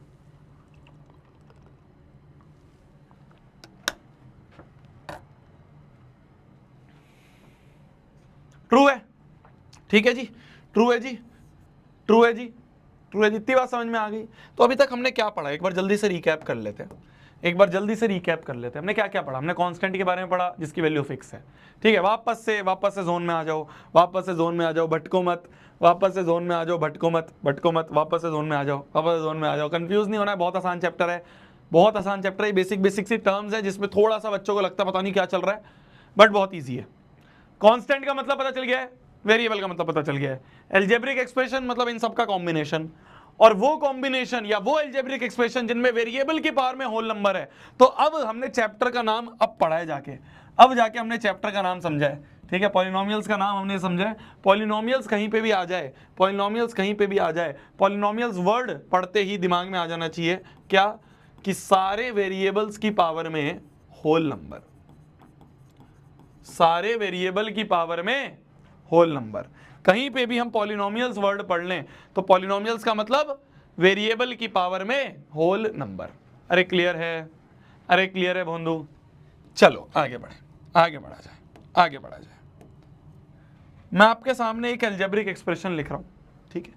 ट्रू है, ठीक है जी, ट्रू है जी, ट्रू है जी, ट्रू है जी। इतनी बात समझ में आ गई। तो अभी तक हमने क्या पढ़ा, एक बार जल्दी से रिकैप कर लेते हैं, एक बार जल्दी से रिकैप कर लेते हैं। हमने क्या क्या पढ़ा? हमने कांस्टेंट के बारे में पढ़ा जिसकी वैल्यू फिक्स है, ठीक है। वापस से जोन में आ जाओ, वापस से जोन में आ जाओ, भटको मत, वापस से जोन में आ जाओ, भटको मत, भटको मत, वापस से जोन में आ जाओ, वापस से जोन में आ जाओ। कंफ्यूज नहीं होना है, बहुत आसान चैप्टर है, बहुत आसान चैप्टर है। बेसिक बेसिक सी टर्म्स है जिसमें थोड़ा सा बच्चों को लगता है पता नहीं क्या चल रहा है, बट बहुत ईजी है। कांस्टेंट का मतलब पता चल गया है, वेरिएबल का मतलब पता चल गया है, एल्जेब्रिक एक्सप्रेशन मतलब इन सबका कॉम्बिनेशन, और वो कॉम्बिनेशन या वो एल्जेब्रिक एक्सप्रेशन जिनमें वेरिएबल की पावर में होल नंबर है। तो अब हमने चैप्टर का नाम अब पढ़ा है जाके, अब जाके हमने चैप्टर का नाम समझा है, ठीक है। पॉलिनोमियल्स का नाम हमने समझा है। पॉलिनोमियल्स कहीं पे भी आ जाए, पॉलिनोमियल्स कहीं पे भी आ जाए, पॉलिनोमियल्स वर्ड पढ़ते ही दिमाग में आ जाना चाहिए क्या, कि सारे वेरिएबल्स की पावर में होल नंबर, सारे वेरिएबल की पावर में होल नंबर। कहीं पे भी हम पॉलिनोमियल्स वर्ड पढ़ लें तो पॉलिनोमियल्स का मतलब वेरिएबल की पावर में होल नंबर। अरे क्लियर है, अरे क्लियर है भोंदू? चलो आगे बढ़े, आगे बढ़ा जाए, आगे बढ़ा जाए। मैं आपके सामने एक एल्जेब्रिक एक्सप्रेशन लिख रहा हूं, ठीक है।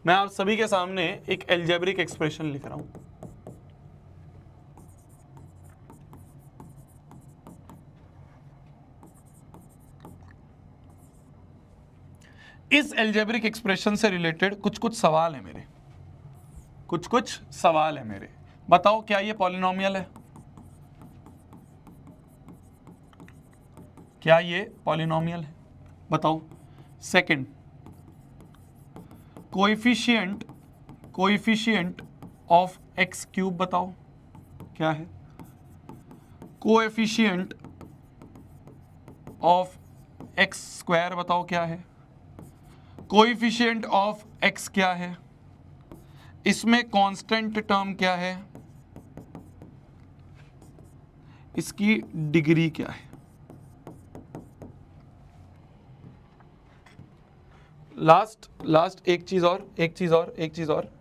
मैं आप सभी के सामने एक एल्जेब्रिक एक्सप्रेशन लिख रहा हूं। इस एल्जेब्रिक एक्सप्रेशन से रिलेटेड कुछ कुछ सवाल है मेरे, कुछ कुछ सवाल है मेरे। बताओ क्या ये पॉलिनोमियल है? क्या ये पॉलिनोमियल है? बताओ। Second, coefficient, coefficient of x cube बताओ क्या है? कोएफिशिएंट ऑफ एक्स स्क्वायर बताओ क्या है? कोएफिशिएंट ऑफ एक्स क्या है? इसमें कांस्टेंट टर्म क्या है? इसकी डिग्री क्या है? लास्ट एक चीज और, एक चीज और, एक चीज और,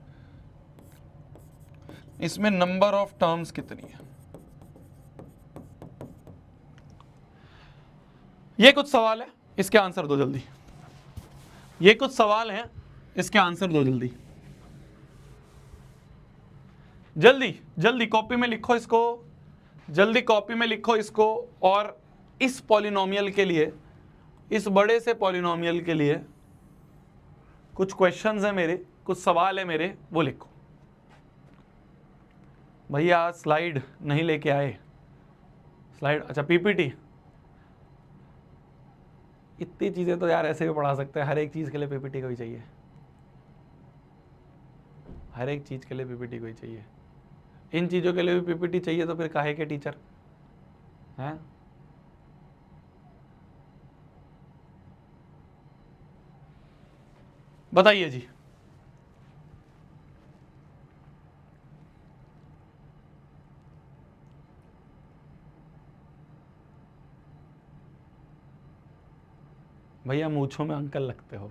इसमें नंबर ऑफ टर्म्स कितनी है? ये कुछ सवाल है, इसके आंसर दो जल्दी। ये कुछ सवाल हैं, इसके आंसर दो जल्दी, जल्दी जल्दी कॉपी में लिखो इसको, जल्दी कॉपी में लिखो इसको। और इस पॉलिनोमियल के लिए, इस बड़े से पॉलिनोमियल के लिए कुछ क्वेश्चंस हैं मेरे, कुछ सवाल है मेरे, वो लिखो। भैया स्लाइड नहीं लेके आए, स्लाइड, अच्छा पीपीटी। इतनी चीजें तो यार ऐसे भी पढ़ा सकते हैं, हर एक चीज के लिए पीपीटी को ही चाहिए, हर एक चीज के लिए पीपीटी को ही चाहिए। इन चीजों के लिए भी पीपीटी चाहिए तो फिर काहे के टीचर हैं? बताइए जी। भैया मूंछों में अंकल लगते हो।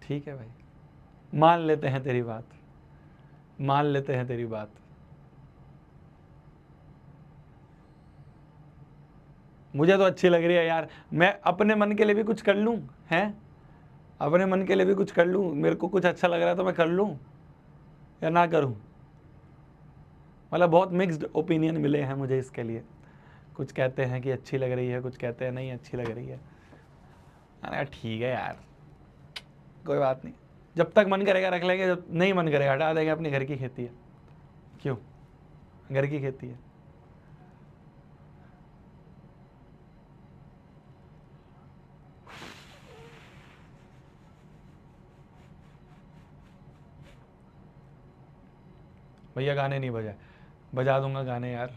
ठीक है भाई, मान लेते हैं तेरी बात, मान लेते हैं तेरी बात। मुझे तो अच्छी लग रही है यार, मैं अपने मन के लिए भी कुछ कर लूं, हैं, अपने मन के लिए भी कुछ कर लूं, मेरे को कुछ अच्छा लग रहा है तो मैं कर लूं या ना करूं। मतलब बहुत मिक्स्ड ओपिनियन मिले हैं मुझे इसके लिए, कुछ कहते हैं कि अच्छी लग रही है, कुछ कहते हैं नहीं अच्छी लग रही है। अरे ठीक है यार, कोई बात नहीं, जब तक मन करेगा रख लेंगे, जब नहीं मन करेगा हटा देंगे। अपनी घर की खेती है, क्यों, घर की खेती है। भैया गाने नहीं बजाए, बजा दूंगा गाने यार,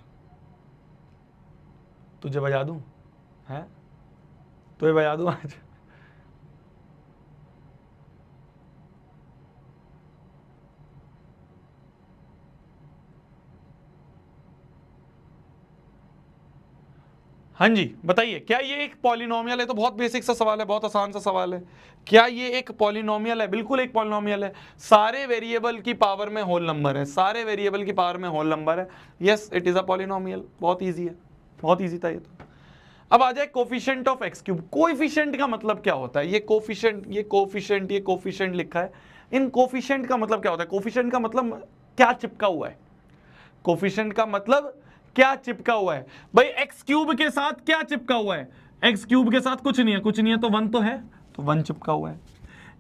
तुझे बजा दूं, हैं, तुझे बजा दूं आज। हाँ जी बताइए, क्या ये एक पॉलिनोमियल है? तो बहुत बेसिक सा सवाल है, बहुत आसान सा सवाल है। क्या ये एक पॉलिनोमियल है? बिल्कुल एक पॉलिनोमियल है। सारे वेरिएबल की पावर में होल नंबर है, सारे वेरिएबल की पावर में होल नंबर है। Yes it is a polynomial. बहुत इजी है, बहुत इजी था ये तो। अब आ जाए coefficient of x cube. Coefficient का मतलब क्या होता है? ये कोफिशिएंट, ये कोफिशिएंट, ये कोफिशिएंट लिखा है। इन कोफिशिएंट का मतलब क्या होता है? कोफिशिएंट का मतलब क्या चिपका हुआ है? कोफिशिएंट का मतलब क्या चिपका हुआ है? भाई एक्स क्यूब के साथ क्या चिपका हुआ है? एक्स क्यूब के साथ कुछ नहीं है, कुछ नहीं है तो वन तो है, तो वन चिपका हुआ है।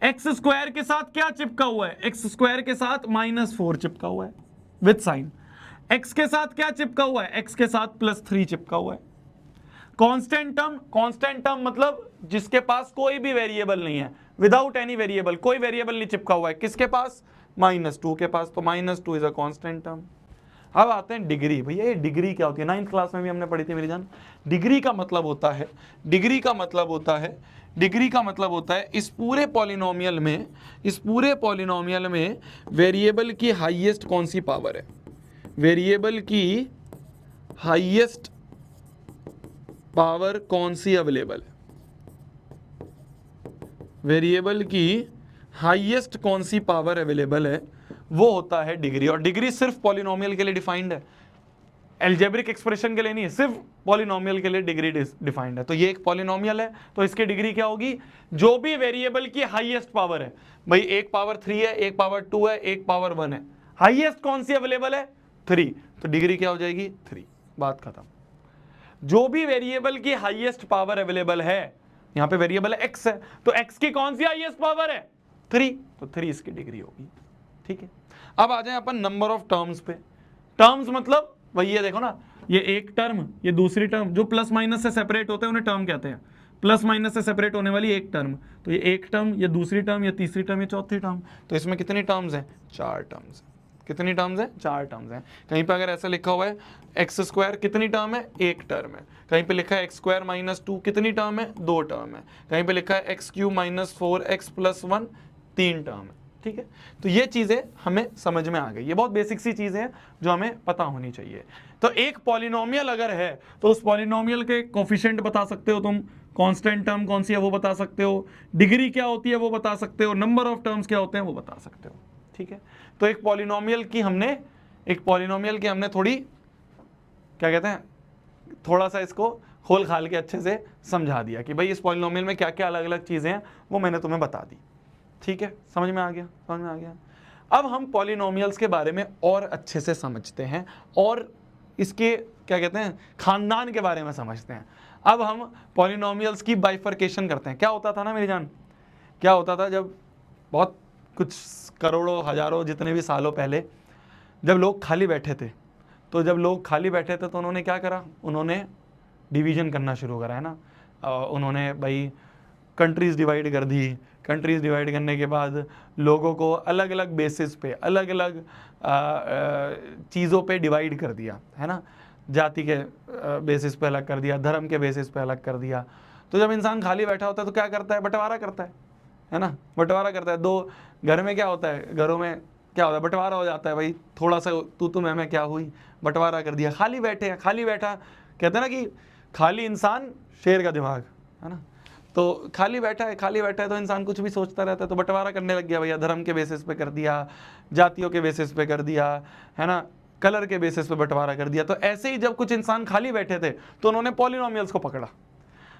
एक्स स्क्वायर के साथ क्या चिपका हुआ है? एक्स स्क्वायर के साथ -4 चिपका हुआ है विद साइन। एक्स के साथ क्या चिपका हुआ है? एक्स के साथ +3 चिपका हुआ है। कांस्टेंट टर्म, कांस्टेंट टर्म मतलब जिसके पास कोई भी वेरिएबल नहीं है, विदाउट एनी वेरिएबल, कोई वेरिएबल नहीं चिपका हुआ है। किसके पास? -2 के पास, तो -2 इज अ कांस्टेंट टर्म। अब आते हैं डिग्री। भैया ये डिग्री क्या होती है? 9th क्लास में भी हमने पढ़ी थी मेरी जान। डिग्री का मतलब होता है, डिग्री का मतलब होता है, डिग्री का मतलब होता है इस पूरे पॉलिनोमियल में, इस पूरे पॉलिनोमियल में वेरिएबल की हाईएस्ट कौन सी पावर है? वेरिएबल की हाईएस्ट पावर कौन सी अवेलेबल है? वेरिएबल की हाईएस्ट कौन सी पावर अवेलेबल है, वो होता है डिग्री। और डिग्री सिर्फ पॉलिनोमियल के लिए डिफाइंड है, एल्जेब्रिक एक्सप्रेशन के लिए नहीं है, सिर्फ पॉलिनोमियल के लिए डिग्री डिफाइंड है। तो ये एक पॉलिनोमियल है, तो इसकी डिग्री क्या होगी? जो भी वेरिएबल की हाईएस्ट पावर है, भाई एक पावर 3 है, एक पावर 2 है, एक पावर 1 है, हाईएस्ट कौन सी अवेलेबल है? 3, तो डिग्री क्या हो जाएगी? 3। बात खत्म। जो भी वेरिएबल की हाईएस्ट पावर अवेलेबल है, यहां पे वेरिएबल एक्स है, तो एक्स की कौन सी हाईएस्ट पावर है? 3, तो 3 इसकी डिग्री होगी। ठीक है, अब आ जाए अपन नंबर ऑफ टर्म्स पे। टर्म्स मतलब वही ये देखो ना, ये एक टर्म, ये दूसरी टर्म, जो प्लस माइनस से सेपरेट होते हैं उन्हें टर्म कहते हैं। प्लस माइनस से सेपरेट होने वाली एक टर्म, तो ये एक टर्म, ये दूसरी टर्म, ये तीसरी टर्म, ये चौथी टर्म। तो इसमें कितनी टर्म्स हैं? 4 टर्म्स। कितनी टर्म्स हैं? 4 टर्म्स हैं। कहीं पे अगर ऐसा लिखा हुआ है एक्स स्क्वायर, कितनी टर्म है? एक टर्म है। कहीं पे लिखा है एक्स स्क्वायर -2, कितनी टर्म है? 2 टर्म है। कहीं पे लिखा है एक्स क्यूब -4x + 1, 3 टर्म है। ठीक है, तो ये चीजें हमें समझ में आ गई। ये बहुत बेसिक सी चीजें हैं जो हमें पता होनी चाहिए। तो एक पॉलिनोमियल अगर है तो उस पॉलिनोमियल के कोफिशिएंट बता सकते हो तुम, कांस्टेंट टर्म कौन सी है वो बता सकते हो, डिग्री क्या होती है वो बता सकते हो, नंबर ऑफ टर्म्स क्या होते हैं वो बता सकते हो। ठीक है, तो एक पॉलिनोमियल की हमने थोड़ी क्या कहते हैं, थोड़ा सा इसको खोल खाल के अच्छे से समझा दिया कि भाई इस पॉलिनोमियल में क्या क्या अलग अलग चीजें हैं, वो मैंने तुम्हें बता दी। ठीक है, समझ में आ गया? समझ में आ गया। अब हम पॉलिनोमियल्स के बारे में और अच्छे से समझते हैं और इसके क्या कहते हैं, खानदान के बारे में समझते हैं। अब हम पॉलिनोमियल्स की बाइफर्केशन करते हैं। क्या होता था ना मेरी जान, क्या होता था जब बहुत कुछ करोड़ों हजारों जितने भी सालों पहले जब लोग खाली बैठे थे, तो जब लोग खाली बैठे थे तो उन्होंने क्या करा? उन्होंने डिवीजन करना शुरू करा, है ना। उन्होंने भाई कंट्रीज डिवाइड कर दी। कंट्रीज डिवाइड करने के बाद लोगों को अलग अलग बेसिस पे, अलग अलग चीज़ों पे डिवाइड कर दिया, है ना। जाति के बेसिस पे अलग कर दिया, धर्म के बेसिस पे अलग कर दिया। तो जब इंसान खाली बैठा होता है तो क्या करता है? बंटवारा करता है ना, बंटवारा करता है। दो घर में क्या होता है, घरों में क्या होता है? बंटवारा हो जाता है। भाई थोड़ा सा तू मैं क्या हुई, बंटवारा कर दिया। खाली बैठे हैं, खाली बैठा कहते हैं ना कि खाली इंसान शेर का दिमाग, है ना। तो खाली बैठा है तो इंसान कुछ भी सोचता रहता है, तो बंटवारा करने लग गया भैया, धर्म के बेसिस पे कर दिया, जातियों के बेसिस पे कर दिया, है ना, कलर के बेसिस पे बंटवारा कर दिया। तो ऐसे ही जब कुछ इंसान खाली बैठे थे तो उन्होंने पॉलिनोमियल्स को पकड़ा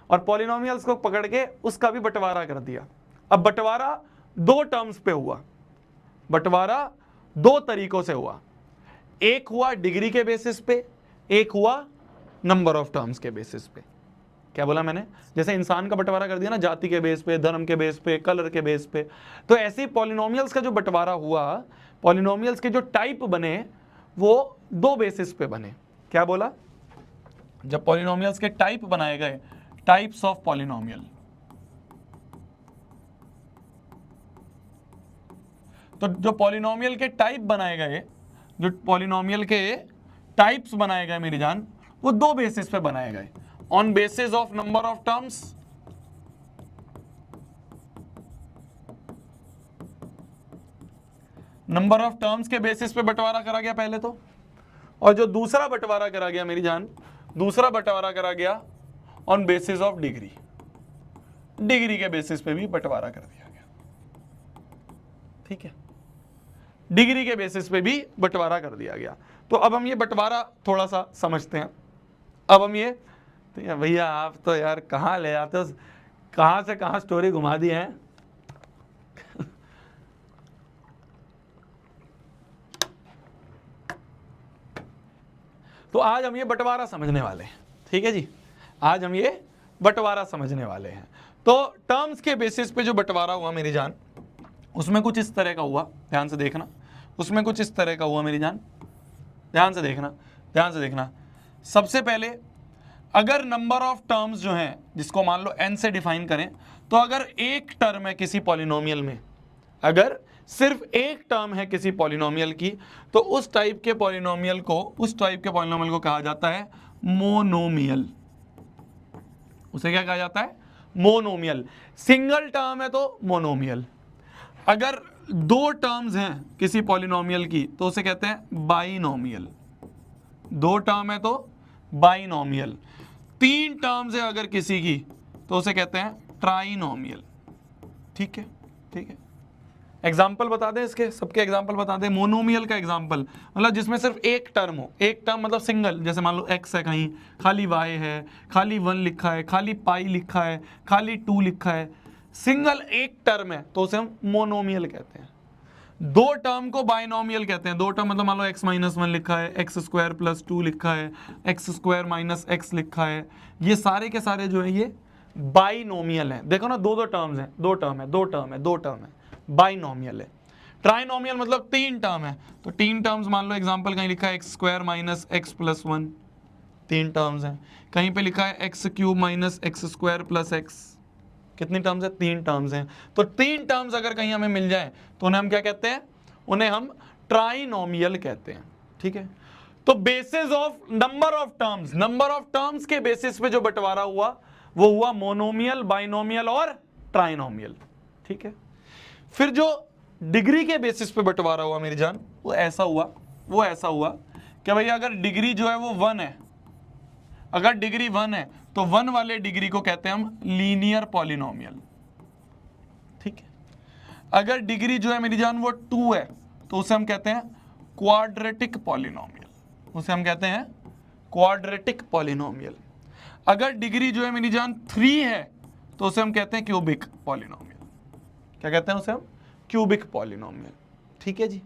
और पॉलिनोमियल्स को पकड़ के उसका भी बंटवारा कर दिया। अब बंटवारा दो टर्म्स पे हुआ, बंटवारा दो तरीकों से हुआ, एक हुआ डिग्री के बेसिस पे, एक हुआ नंबर ऑफ टर्म्स के बेसिस पे। क्या बोला मैंने? जैसे इंसान का बंटवारा कर दिया ना जाति के बेस पे, धर्म के बेस पे, कलर के बेस पे, तो ऐसे ही पॉलिनोमियल्स का जो बंटवारा हुआ, पॉलिनोमियल्स के जो टाइप बने वो दो बेसिस पे बने। क्या बोला? जब पॉलिनोमियल्स के टाइप बनाए गए, टाइप्स ऑफ पॉलिनोमियल, तो जो पॉलिनोमियल के टाइप बनाए गए, जो पॉलिनोमियल के टाइप्स बनाए गए मेरी जान, वो दो बेसिस पे बनाए गए, on basis of number of terms, number of terms के बेसिस पे बंटवारा करा गया पहले तो, और जो दूसरा बंटवारा करा गया मेरी जान, दूसरा बंटवारा करा गया on basis of degree, degree के बेसिस पे भी बंटवारा कर दिया गया। ठीक है, डिग्री के बेसिस पे भी बंटवारा कर दिया गया। तो अब हम ये बंटवारा थोड़ा सा समझते हैं। अब हम ये, तो भैया आप तो यार कहाँ ले आते हो, कहाँ से कहाँ स्टोरी घुमा दी है। तो आज हम ये बंटवारा समझने वाले हैं। ठीक है जी, आज हम ये बंटवारा समझने वाले हैं। तो टर्म्स के बेसिस पे जो बंटवारा हुआ मेरी जान, उसमें कुछ इस तरह का हुआ, ध्यान से देखना, उसमें कुछ इस तरह का हुआ मेरी जान, ध्यान से देखना, ध्यान से देखना। सबसे पहले अगर नंबर ऑफ टर्म्स जो हैं, जिसको मान लो n से डिफाइन करें, तो अगर एक टर्म है किसी पॉलिनोमियल में, अगर सिर्फ एक टर्म है किसी पॉलिनोमियल की, तो उस टाइप के पॉलिनोमियल को, उस टाइप के पॉलिनोमियल को कहा जाता है मोनोमियल। उसे क्या कहा जाता है? मोनोमियल। सिंगल टर्म है तो मोनोमियल। अगर दो टर्म्स हैं किसी पॉलिनोमियल की तो उसे कहते हैं बाइनोमियल। दो टर्म है तो बाइनोमियल। तीन टर्म्स है अगर किसी की तो उसे कहते हैं ट्राइनोमियल। ठीक है, ठीक है। एग्जाम्पल बता दें इसके, सबके एग्जाम्पल बता दें। मोनोमियल का एग्जाम्पल मतलब जिसमें सिर्फ एक टर्म हो, एक टर्म मतलब सिंगल, जैसे मान लो x है, कहीं खाली y है, खाली 1 लिखा है, खाली पाई लिखा है, खाली 2 लिखा है, सिंगल एक टर्म है तो उसे हम मोनोमियल कहते हैं। दो टर्म को बाइनोमियल कहते हैं। दो टर्म मतलब मान लो x माइनस 1 लिखा है, x स्क्वायर प्लस 2 लिखा है, x स्क्वायर माइनस x लिखा है, ये सारे के सारे जो है ये बाइनोमियल हैं। देखो ना, दो दो टर्म्स हैं, दो टर्म है, दो टर्म है, दो टर्म है, बाइनोमियल है। ट्राइनोमियल मतलब तीन टर्म है, तो तीन टर्म्स मान लो एग्जांपल कहीं लिखा है x square minus x plus 1, तीन टर्म्स हैं। कहीं पे लिखा है x cube minus x square plus x, कितनी टर्म्स है? तीन टर्म्स हैं। तो तीन टर्म्स अगर कहीं हमें मिल जाए तो उन्हें हम क्या कहते हैं? उन्हें हम ट्राइनोमियल कहते हैं। ठीक है, तो basis of number of terms, number of terms के बेसिस पे जो बंटवारा हुआ वो हुआ मोनोमियल, बाइनोमियल और ट्राइनोमियल। ठीक है, फिर जो डिग्री के बेसिस पे बंटवारा हुआ मेरी जान, वो ऐसा हुआ, वो ऐसा हुआ कि भैया अगर डिग्री जो है वो 1 है, अगर डिग्री 1 है तो 1 वाले डिग्री को कहते हैं हम लीनियर पॉलिनोमियल। ठीक है, अगर डिग्री जो है मेरी जान वो 2 है तो उसे हम कहते हैं क्वाड्रेटिक पॉलिनोमियल, उसे हम कहते हैं क्वाड्रेटिक पॉलिनोमियल। अगर डिग्री जो है मेरी जान 3 है तो उसे हम कहते हैं क्यूबिक पॉलिनोमियल। क्या कहते हैं उसे हम? Cubic polynomial. ठीक है जी,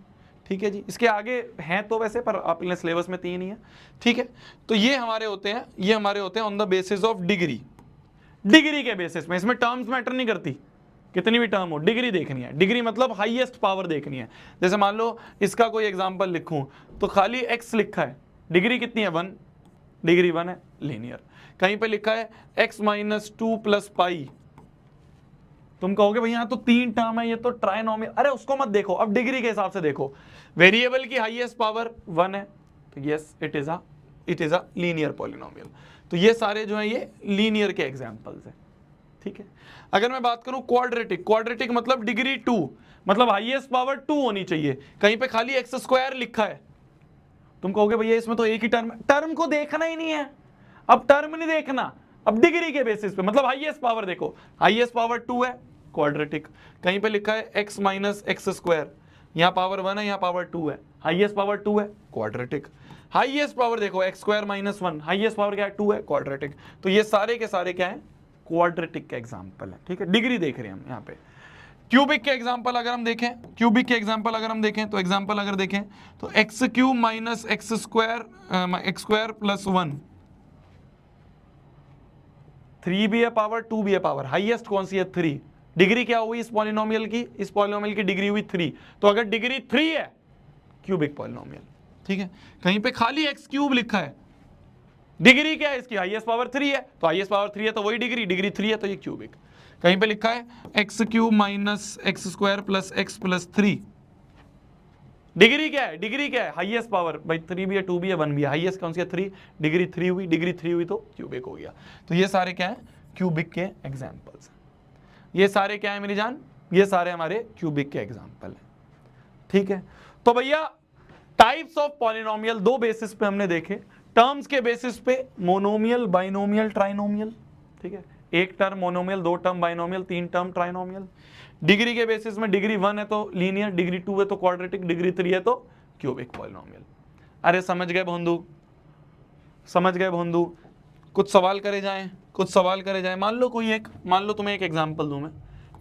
ठीक है जी। इसके आगे हैं तो वैसे, पर अपने सिलेबस में 3 ही है। ठीक है, तो ये हमारे होते हैं, ये हमारे होते हैं on the basis of degree, degree के बेसिस में। इसमें टर्म्स मैटर नहीं करती, कितनी भी टर्म हो, डिग्री देखनी है। डिग्री मतलब हाईएस्ट पावर देखनी है। जैसे मान लो इसका कोई एग्जांपल लिखूं तो खाली x लिखा है, डिग्री कितनी है? 1, डिग्री 1 है, लीनियर। कहीं पे लिखा है x माइनस 2 प्लस पाई, तुम कहोगे भैया यहाँ तो 3 टर्म है, ये तो ट्राइनोमियल। अरे उसको मत देखो, अब डिग्री के हिसाब से देखो। वेरिएबल की हाईएस्ट पावर 1 है तो yes it is a linear polynomial. तो ये सारे जो है ये लीनियर के एग्जांपल्स हैं। ठीक है, अगर मैं बात करूं क्वाड्रेटिक, क्वाड्रेटिक मतलब डिग्री 2, मतलब हाईएस्ट पावर 2 होनी चाहिए। कहीं पे खाली x स्क्वायर लिखा है, तुम कहोगे भैया इसमें तो एक ही टर्म है। टर्म को देखना ही नहीं है, अब टर्म नहीं देखना, अब डिग्री के बेसिस पे, मतलब हाईएस्ट पावर देखो, हाईएस्ट पावर 2 है, क्वाड्रेटिक। कहीं पे लिखा है x माइनस एक्स स्क्वायर, यहाँ पावर 1 है, यहाँ पावर 2 है, हाईएस्ट पावर 2 है, क्वाड्रेटिक। हाईएस्ट पावर देखो x square minus 1, highest power क्या है 2 है, क्वाड्रेटिक। तो ये सारे के सारे क्या है, क्वाड्रेटिक के एग्जाम्पल है, ठीक है। डिग्री देख रहे हैं हम यहाँ पे। क्यूबिक के एग्जाम्पल अगर हम देखें, क्यूबिक के एग्जाम्पल अगर हम देखें, तो एग्जाम्पल अगर देखें तो x cube minus x square plus 1, 3 भी है पावर, 2 भी है पावर, हाईएस्ट कौन सी है 3। डिग्री क्या हुई इस पॉलिनोमियल की, इस पॉलिनोमियल की डिग्री हुई 3। तो अगर डिग्री 3 है, क्यूबिक पॉलिनोमियल, ठीक है। कहीं पे खाली एक्स क्यूब लिखा है, डिग्री क्या है इसकी, हाईएस्ट पावर 3 है, तो हाईएस्ट पावर 3 है तो वही डिग्री, डिग्री 3 है तो ये क्यूबिक। कहीं पे लिखा है x cube minus x square plus x plus 3, degree क्या है, डिग्री क्या है, हाईएस्ट पावर, भाई 3 भी है, 2 भी है, 1 भी है, हाईएस्ट कौन सी है 3, डिग्री 3 हुई, डिग्री 3 हुई तो क्यूबिक हो गया। तो ये सारे क्या है, क्यूबिक के एग्जांपल्स। ये सारे क्या है मेरी जान, ये सारे हमारे क्यूबिक के एग्जांपल हैं, ठीक है। तो भैया टाइप्स ऑफ पॉलिनोमियल दो बेसिस पे हमने देखे, टर्म्स के बेसिस पे मोनोमियल, बाइनोमियल, ट्राइनोमियल, ठीक है। एक टर्म मोनोमियल, दो टर्म बाइनोमियल, तीन टर्म ट्राइनोमियल। डिग्री के बेसिस में डिग्री 1 है तो लीनियर, डिग्री 2 है तो क्वाड्रेटिक, डिग्री 3 है तो क्यूबिक पॉलिनोमियल। अरे समझ गए बंधु, समझ गए बंधु। कुछ सवाल करे जाएं, कुछ सवाल करे जाएं। मान लो कोई एक, मान लो तुम्हें एक एग्जांपल दूं मैं,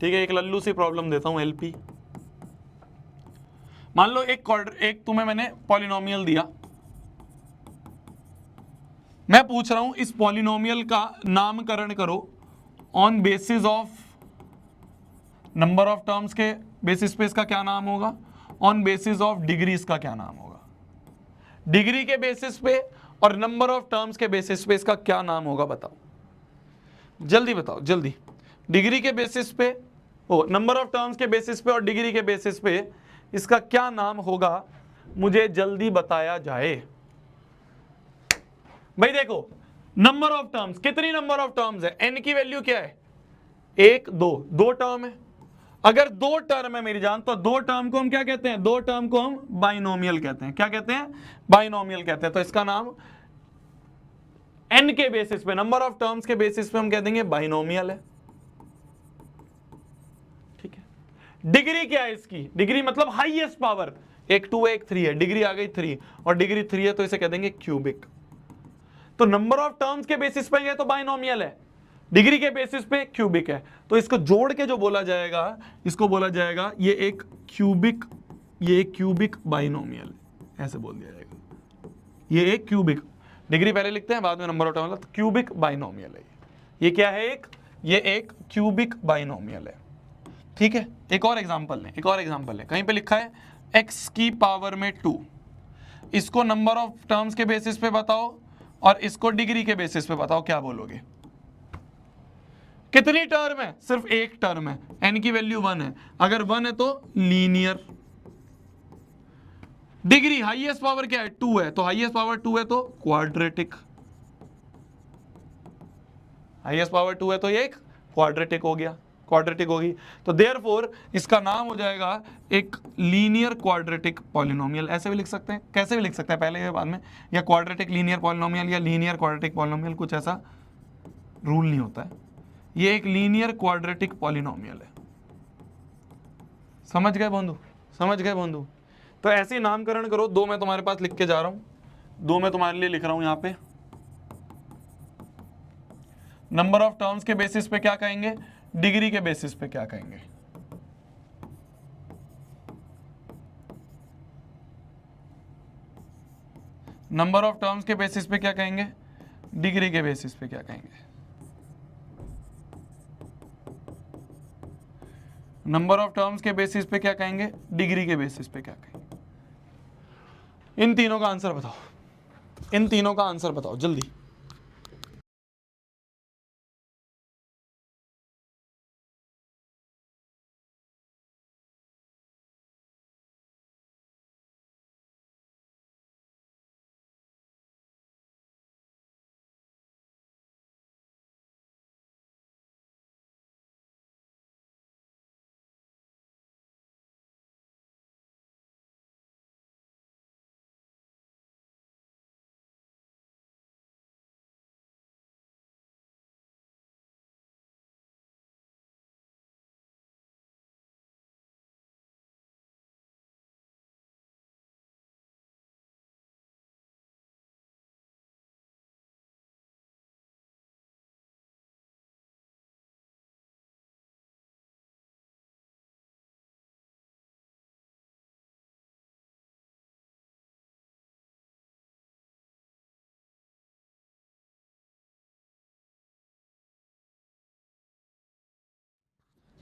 ठीक है, एक लल्लू सी प्रॉब्लम देता हूं एलपी। मान लो एक तुम्हें मैंने पॉलिनोमियल दिया, मैं पूछ रहा हूं इस पॉलिनोमियल का नामकरण करो on basis of number of terms के बेसिस पे इसका क्या नाम होगा, ऑन बेसिस ऑफ डिग्री इसका क्या नाम होगा, डिग्री के बेसिस पे और नंबर ऑफ टर्म्स के बेसिस पे इसका क्या नाम होगा, बताओ जल्दी बताओ जल्दी। डिग्री के बेसिस पे, ओ नंबर ऑफ टर्म्स के बेसिस पे और डिग्री के बेसिस पे इसका क्या नाम होगा, मुझे जल्दी बताया जाए। भाई देखो, नंबर ऑफ टर्म्स, कितनी नंबर ऑफ टर्म्स है, एन की वैल्यू क्या है, एक, दो टर्म है। अगर दो टर्म है मेरी जान, तो दो टर्म को हम क्या कहते हैं, दो टर्म को हम बाइनोमियल कहते हैं। क्या कहते हैं, बाइनोमियल कहते हैं। तो इसका नाम एन के बेसिस पे, नंबर ऑफ टर्म्स के बेसिस पे हम कह देंगे बाइनोमियल है, ठीक है। डिग्री क्या है इसकी, डिग्री मतलब हाईएस्ट पावर, एक 2 है एक 3 है, डिग्री आ गई 3 और डिग्री 3 है तो इसे कह देंगे क्यूबिक। तो नंबर ऑफ टर्म्स के बेसिस पे ये तो बाइनोमियल है, डिग्री के बेसिस पे क्यूबिक है। तो इसको जोड़ के जो बोला जाएगा, इसको बोला जाएगा ये एक क्यूबिक, ये एक क्यूबिक बाइनोमियल, ऐसे बोल दिया जाएगा। ये एक क्यूबिक, डिग्री पहले लिखते हैं बाद में नंबर ऑफ टर्म, तो क्यूबिक बाइनोमियल है ये क्या है, ये एक क्यूबिक बाइनोमियल है, ठीक है। एक और एग्जांपल लें, एक और एग्जांपल लें। कहीं पे लिखा है x की पावर में 2, इसको नंबर ऑफ टर्म्स के बेसिस पे बताओ और इसको डिग्री के बेसिस पे बताओ, क्या बोलोगे। कितनी टर्म है, सिर्फ एक टर्म है, n की वैल्यू 1 है, अगर 1 है तो लीनियर। डिग्री हाईएस्ट पावर क्या है 2 है, तो हाईएस्ट पावर 2 है तो क्वाड्रेटिक, हाईएस्ट पावर 2 है तो ये एक क्वाड्रेटिक हो गया, क्वाड्रेटिक होगी। तो देयरफॉर इसका नाम हो जाएगा एक लीनियर क्वाड्रेटिक पॉलिनोमियल। ऐसे भी लिख सकते हैं, कैसे भी लिख सकते हैं, पहले या बाद में, या क्वाड्रेटिक लीनियर पॉलिनोमियल या लीनियर क्वाड्रेटिक पॉलिनोमियल, कुछ ऐसा रूल नहीं होता है। ये एक लीनियर क्वाड्रेटिक पॉलिनोमियल है। समझ गए बंधु, समझ गए बंधु। तो ऐसे ही नामकरण करो। दो मैं तुम्हारे पास लिख के जा रहा हूं, दो मैं तुम्हारे लिए लिख रहा हूं यहां पे। नंबर ऑफ टर्म्स के बेसिस पे क्या कहेंगे, डिग्री के बेसिस पे क्या कहेंगे। नंबर ऑफ टर्म्स के बेसिस पे क्या कहेंगे, डिग्री के बेसिस पे क्या कहेंगे। नंबर ऑफ टर्म्स के बेसिस पे क्या कहेंगे, डिग्री के बेसिस पे क्या कहेंगे। इन तीनों का आंसर बताओ, इन तीनों का आंसर बताओ जल्दी।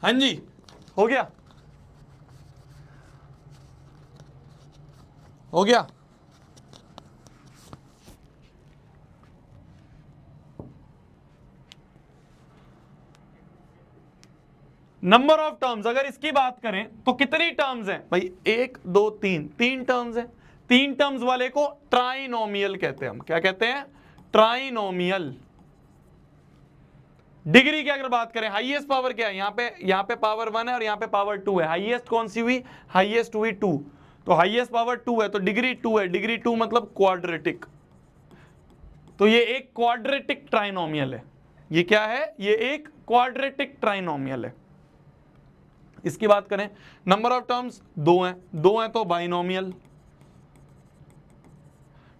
हाँ जी, हो गया, हो गया। नंबर ऑफ टर्म्स, अगर इसकी बात करें तो कितनी टर्म्स हैं भाई? 1 2 3, 3 टर्म्स हैं। 3 टर्म्स वाले को ट्राइनोमियल कहते हैं। हम क्या कहते हैं? ट्राइनोमियल। डिग्री की अगर बात करें, हाईएस्ट पावर क्या है? यहां पे पावर 1 है और यहां पे पावर 2 है। हाईएस्ट कौन सी हुई? हाईएस्ट हुई 2। तो हाईएस्ट पावर 2 है तो डिग्री 2 है। डिग्री 2 मतलब क्वाड्रेटिक। तो ये एक क्वाड्रेटिक ट्राइनोमियल है। ये क्या है? ये एक क्वाड्रेटिक ट्राइनोमियल है। इसकी बात करें, नंबर ऑफ टर्म्स 2 हैं, 2 हैं तो बाइनोमियल।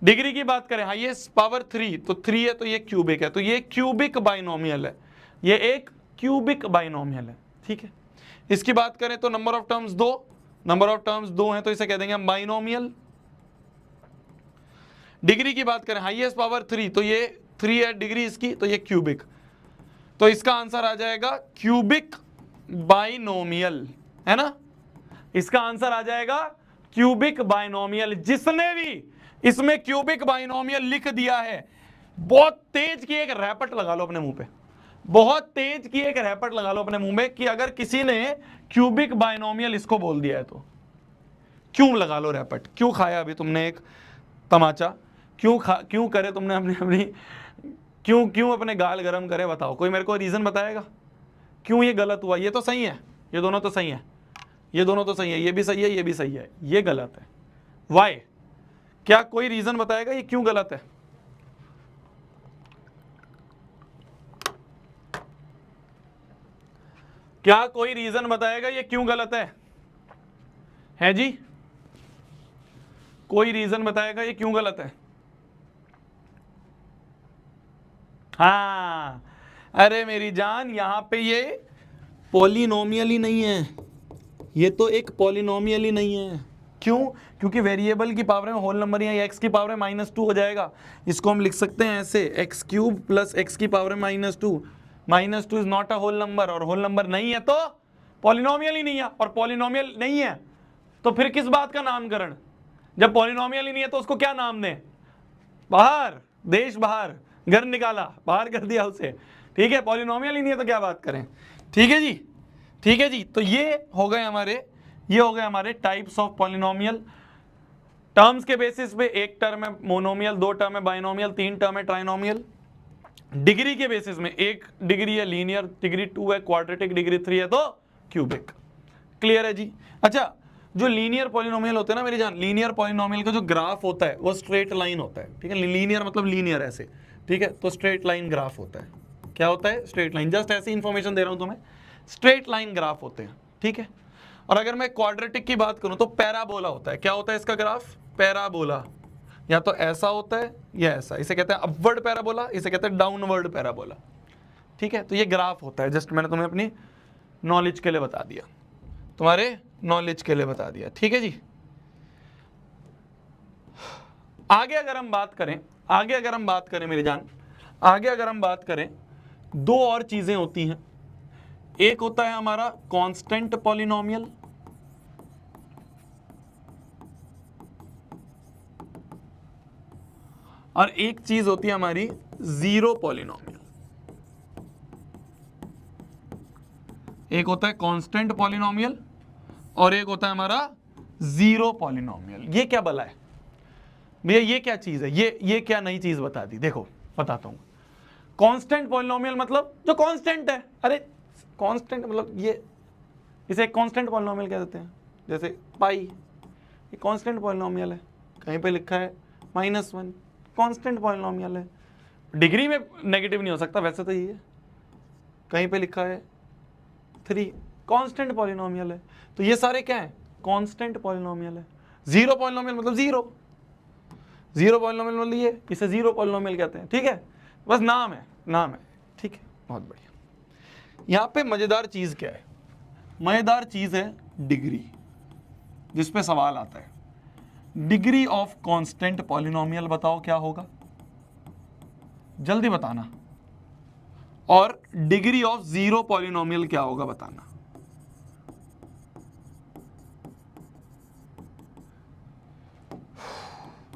डिग्री की बात करें, हाईएस्ट पावर 3, तो 3 है तो ये क्यूबिक है, तो ये क्यूबिक बाइनोमियल है। ये एक क्यूबिक बाइनोमियल है, ठीक है। इसकी बात करें तो number of terms 2, number of terms 2 हैं तो इसे कह देंगे हम बाइनोमियल। डिग्री की बात करें, हाईएस्ट पावर 3, तो ये 3 है डिग्री इसकी, तो ये क्यूबिक। तो इसका आंसर आ जाएगा क्यूबिक बाइनोमियल, है ना। इसका आंसर आ जाएगा क्यूबिक बाइनोमियल। जिसने भी इसमें क्यूबिक बाइनोमियल लिख दिया है, बहुत तेज की एक रैपट लगा लो अपने मुंह पे, बहुत तेज की एक रैपट लगा लो अपने मुंह में कि अगर किसी ने क्यूबिक बाइनोमियल इसको बोल दिया है तो। क्यों लगा लो रैपट? क्यों खाया अभी तुमने एक तमाचा? क्यों करे तुमने अपनी क्यों अपने गाल गरम करे? बताओ, कोई मेरे को रीजन बताएगा क्यों ये गलत हुआ? ये तो सही है, ये दोनों तो सही है, ये दोनों तो सही है, ये भी सही है, ये भी सही है, ये गलत है। वाई? क्या कोई रीजन बताएगा ये क्यों गलत है? क्या कोई रीजन बताएगा ये क्यों गलत है जी? कोई रीजन बताएगा ये क्यों गलत है? हाँ, अरे मेरी जान, यहां पे ये पॉलिनोमियल ही नहीं है, ये तो एक पॉलिनोमियल ही नहीं है। क्यों? क्योंकि वेरिएबल की पावर में होल नंबर या एक्स की पावर में -2 हो जाएगा। इसको हम लिख सकते हैं ऐसे, एक्स क्यूब प्लस एक्स की पावर में -2। -2 is not a whole number, और होल नंबर नहीं है तो पॉलिनोमियल ही नहीं है, और पॉलिनोमियल नहीं है तो फिर किस बात का नामकरण? जब पॉलिनोमियल ही नहीं है तो उसको क्या नाम दें? बाहर, देश बाहर, घर निकाला, बाहर कर दिया उसे, ठीक है। पॉलिनोमियल ही नहीं है तो क्या बात करें? ठीक है जी, ठीक है जी। तो ये हो गए हमारे टाइप्स ऑफ पॉलिनोमियल। टर्म्स के बेसिस पे एक टर्म है मोनोमियल, 2 टर्म है बाइनोमियल, 3 टर्म है ट्राइनोमियल। डिग्री के बेसिस में 1 डिग्री है लीनियर, डिग्री 2 है क्वाड्रेटिक, डिग्री 3 है तो क्यूबिक। क्लियर है जी? अच्छा, जो लीनियर पॉलिनोमियल होते हैं ना मेरी जान, लीनियर पॉलिनोमियल का जो ग्राफ होता है वो स्ट्रेट लाइन होता है, ठीक है। लीनियर मतलब लीनियर ऐसे, ठीक है। तो स्ट्रेट लाइन ग्राफ होता है। क्या होता है? Straight line. जस्ट ऐसी इंफॉर्मेशन दे रहा हूं तुम्हें, स्ट्रेट लाइन ग्राफ होते हैं, ठीक है। और अगर मैं क्वाड्रेटिक की बात करूं तो पैराबोला होता है। क्या होता है इसका ग्राफ? पैराबोला। या तो ऐसा होता है या ऐसा, इसे कहते हैं अपवर्ड पैराबोला, इसे कहते हैं डाउनवर्ड पैराबोला, ठीक है। तो ये ग्राफ होता है। जस्ट मैंने तुम्हें अपनी नॉलेज के लिए बता दिया, तुम्हारे नॉलेज के लिए बता दिया, ठीक है जी। आगे अगर हम बात करें मेरी जान, आगे अगर हम बात करें, 2 और चीजें होती हैं। एक होता है हमारा कांस्टेंट पॉलिनोमियल, और एक चीज होती है हमारी जीरो पॉलिनोमियल। एक होता है कांस्टेंट पॉलिनोमियल और एक होता है हमारा जीरो पॉलिनोमियल। ये क्या भला है भैया? ये क्या चीज है? ये क्या नई चीज बता दी? देखो बताता हूं। कांस्टेंट पॉलिनोमियल मतलब जो कांस्टेंट है। अरे कांस्टेंट मतलब ये, इसे कांस्टेंट पॉलिनोमियल कह देते हैं। जैसे पाई, ये कांस्टेंट पॉलिनोमियल है, कहीं पे लिखा है -1, कांस्टेंट पॉलिनोमियल है। डिग्री में नेगेटिव नहीं हो सकता वैसे तो ये, कहीं पे लिखा है 3, कांस्टेंट पॉलिनोमियल है। तो ये सारे क्या है? कांस्टेंट पॉलिनोमियल है। जीरो पॉलिनोमियल मतलब जीरो, जीरो पॉलिनोमियल मतलब ये, इसे जीरो पॉलिनोमियल कहते हैं, ठीक है। बस नाम है, ठीक है, बहुत बढ़िया। यहां पे मजेदार चीज क्या है? मजेदार चीज है डिग्री, जिस पे सवाल आता है। डिग्री ऑफ कांस्टेंट पॉलिनोमियल बताओ क्या होगा, जल्दी बताना। और डिग्री ऑफ जीरो पॉलिनोमियल क्या होगा बताना।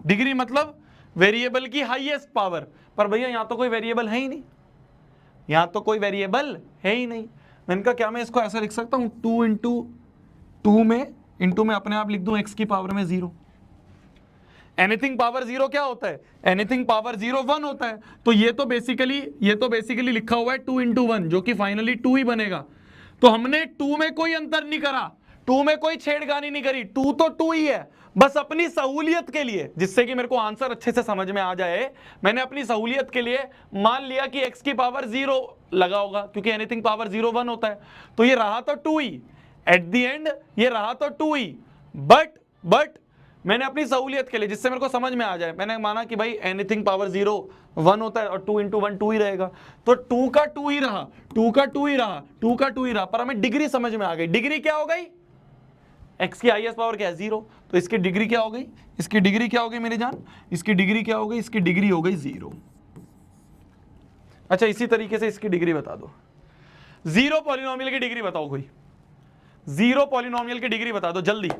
डिग्री मतलब वेरिएबल की हाईएस्ट पावर। पर भैया यहां तो कोई वेरिएबल है ही नहीं, यहां तो कोई वेरिएबल है ही नहीं। मैंने कहा क्या मैं इसको ऐसा लिख सकता हूं, 2 इंटू 2 में इंटू में अपने आप लिख दूं x की पावर में 0। एनीथिंग पावर 0 क्या होता है, एनीथिंग पावर 0 1 होता है। तो ये तो बेसिकली लिखा हुआ है 2 इंटू 1 जो कि फाइनली 2 ही बनेगा। तो हमने 2 में कोई अंतर नहीं करा, 2 में कोई छेड़खानी नहीं करी, 2 तो 2 ही है। बस अपनी सहूलियत के लिए, जिससे कि मेरे को आंसर अच्छे से समझ में आ जाए, मैंने अपनी सहूलियत के लिए मान लिया कि x की पावर 0 लगा होगा, क्योंकि एनीथिंग पावर 0 1 होता है। तो ये रहा तो 2 ही, एट द एंड ये रहा तो 2 ही, बट मैंने अपनी सहूलियत के लिए, जिससे मेरे को समझ में आ जाए, मैंने माना कि भाई एनीथिंग पावर 0 1 होता है और 2 इंटू 1 2 ही रहेगा। तो 2 का 2 ही रहा, 2 का 2 ही रहा, 2 का 2 ही रहा। पर हमें डिग्री समझ में आ गई। डिग्री क्या हो गई, x की हाईएस्ट पावर क्या है 0, तो इसकी डिग्री क्या हो गई, इसकी डिग्री क्या हो गई मेरी जान, इसकी डिग्री क्या हो गई, इसकी डिग्री हो गई 0। अच्छा इसी तरीके से इसकी डिग्री बता दो, 0 पॉलिनोमियल की डिग्री बताओ कोई, 0 पॉलिनोमियल की डिग्री बता दो जल्दी।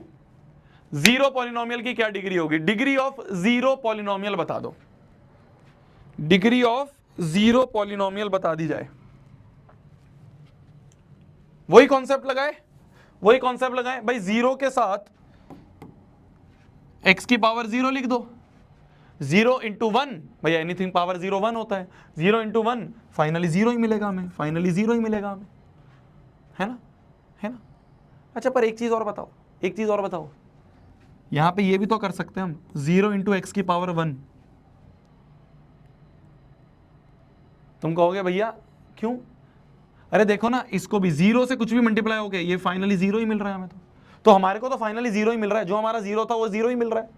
0 पॉलिनोमियल की क्या डिग्री होगी, डिग्री ऑफ 0 पॉलिनोमियल बता दो, डिग्री ऑफ 0 पॉलिनोमियल बता दी जाए। वही कॉन्सेप्ट लगाए भाई, 0 के साथ x की पावर 0 लिख दो, 0 इंटू 1 भैया एनीथिंग पावर 0 1 होता है, 0 इंटू 1 फाइनली 0 ही मिलेगा हमें, फाइनली 0 ही मिलेगा हमें, है ना, है ना। अच्छा पर एक चीज और बताओ, यहां पे ये भी तो कर सकते हैं हम, 0 इंटू एक्स की पावर 1। तुम कहोगे भैया क्यों, अरे देखो ना, इसको भी 0 से कुछ भी मल्टीप्लाई हो गया, ये फाइनली 0 ही मिल रहा है हमें तो हमारे को तो फाइनली 0 ही मिल रहा है, जो हमारा 0 था वो 0 ही मिल रहा है।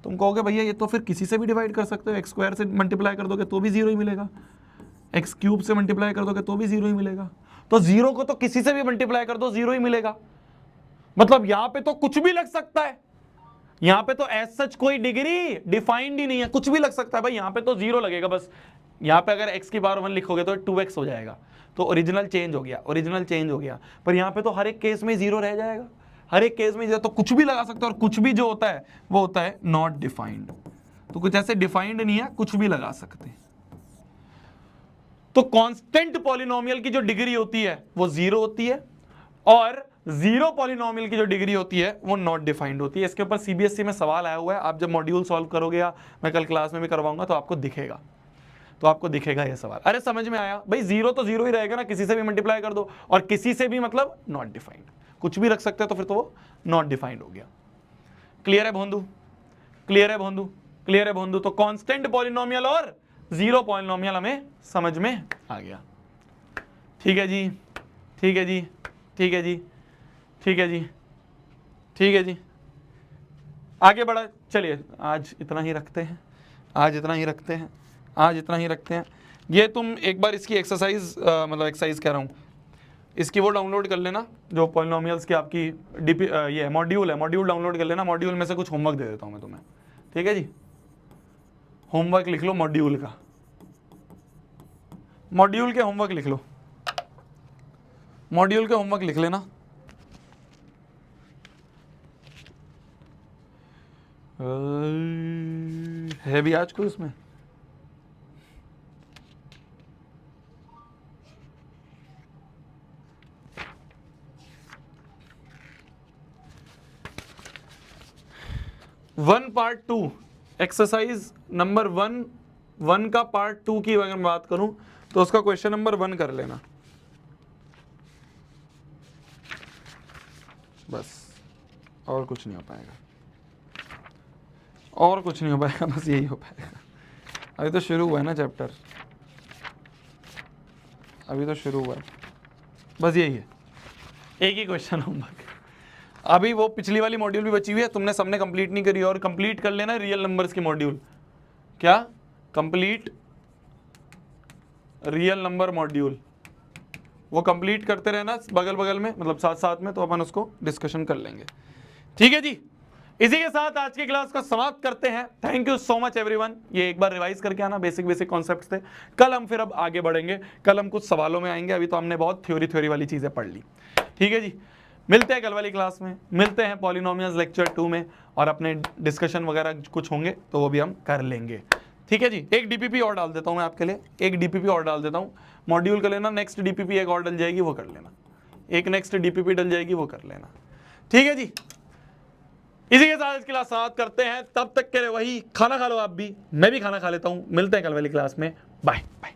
तुम कहोगे भैया ये तो फिर किसी से भी डिवाइड कर सकते हो, एक्स स्क्वायर से मल्टीप्लाई कर दोगे तो भी 0 ही मिलेगा, एक्स क्यूब से मल्टीप्लाई कर दोगे तो भी 0 ही मिलेगा। तो 0 को तो किसी से भी मल्टीप्लाई कर दो 0 ही मिलेगा, मतलब यहां पे तो कुछ भी लग सकता है, यहां पे तो एज सच कोई डिग्री डिफाइंड ही नहीं है, कुछ भी लग सकता है भाई, यहां पे तो 0 लगेगा बस। यहां पे अगर x की पावर 1 लिखोगे तो 2x हो जाएगा, तो ओरिजिनल चेंज हो गया, पर यहां पे तो हर एक केस में 0 रह जाएगा, हर एक केस में तो कुछ भी लगा सकते हो, और कुछ भी जो होता है वो होता है नॉट डिफाइंड। तो कुछ ऐसे डिफाइंड नहीं है, कुछ भी लगा सकते। तो कांस्टेंट पॉलिनोमियल की जो डिग्री होती है वो 0 होती है, और 0 पॉलिनोमियल की जो डिग्री होती है वो नॉट डिफाइंड होती है। इसके ऊपर सीबीएसई में सवाल आया हुआ है, आप जब मॉड्यूल सॉल्व करोगे या मैं कल क्लास में भी करवाऊंगा तो आपको दिखेगा ये सवाल। अरे समझ में आया भाई, 0 तो 0 ही रहेगा ना, किसी से भी मल्टीप्लाई कर दो, और किसी से भी मतलब नॉट डिफाइंड, कुछ भी रख सकते हैं तो फिर तो वो नॉट डिफाइंड हो गया। क्लियर है भोंदू, तो कांस्टेंट पॉलिनोमियल और 0 पॉलिनोमियल हमें समझ में आ गया। ठीक है जी, आगे बढ़ा। चलिए आज इतना ही रखते हैं। ये तुम एक बार इसकी एक्सरसाइज एक्सरसाइज कह रहा हूँ, इसकी वो डाउनलोड कर लेना, जो पॉलिनोमियल्स की आपकी ये मॉड्यूल डाउनलोड कर लेना। मॉड्यूल में से कुछ होमवर्क दे देता हूँ मैं तुम्हें, ठीक है जी। होमवर्क लिख लो, मॉड्यूल के होमवर्क लिख लो, मॉड्यूल के होमवर्क लिख लेना। है भी आज कोई उसमें, पार्ट 2 एक्सरसाइज नंबर 1 का पार्ट 2 की अगर मैं बात करूं तो उसका क्वेश्चन नंबर 1 कर लेना बस, और कुछ नहीं हो पाएगा, बस यही हो पाएगा। अभी तो शुरू हुआ है ना चैप्टर, बस यही है, एक ही क्वेश्चन होमवर्क। अभी वो पिछली वाली मॉड्यूल भी बची हुई है, तुमने सबने कंप्लीट नहीं करी, और कंप्लीट कर लेना रियल नंबर्स की मॉड्यूल। क्या कंप्लीट रियल नंबर मॉड्यूल, वो कंप्लीट करते रहना बगल में, मतलब साथ में, तो अपन उसको डिस्कशन कर लेंगे। ठीक है जी, इसी के साथ आज की क्लास को समाप्त करते हैं। Thank you so much everyone. ये एक बार रिवाइज करके आना, बेसिक कॉन्सेप्ट्स थे। कल हम फिर अब आगे बढ़ेंगे, कल हम कुछ सवालों में आएंगे, अभी तो हमने बहुत थ्योरी वाली चीजें पढ़ ली। ठीक है जी, मिलते हैं कल वाली क्लास में, मिलते हैं पॉलिनोमियल्स लेक्चर 2 में, और अपने डिस्कशन वगैरह कुछ होंगे तो वो भी हम कर लेंगे। ठीक है जी, एक डीपीपी और डाल देता हूं मैं आपके लिए, एक डीपीपी और डाल देता हूं, मॉड्यूल कर लेना, नेक्स्ट डीपीपी एक और डल जाएगी वो कर लेना, एक नेक्स्ट डीपीपी डल जाएगी वो कर लेना। ठीक है जी, इसी के साथ इसकी क्लास समाप्त करते हैं। तब तक के लिए वही खाना खा लो, आप भी, मैं भी खाना खा लेता हूं। मिलते हैं कल वाली क्लास में, बाय बाय।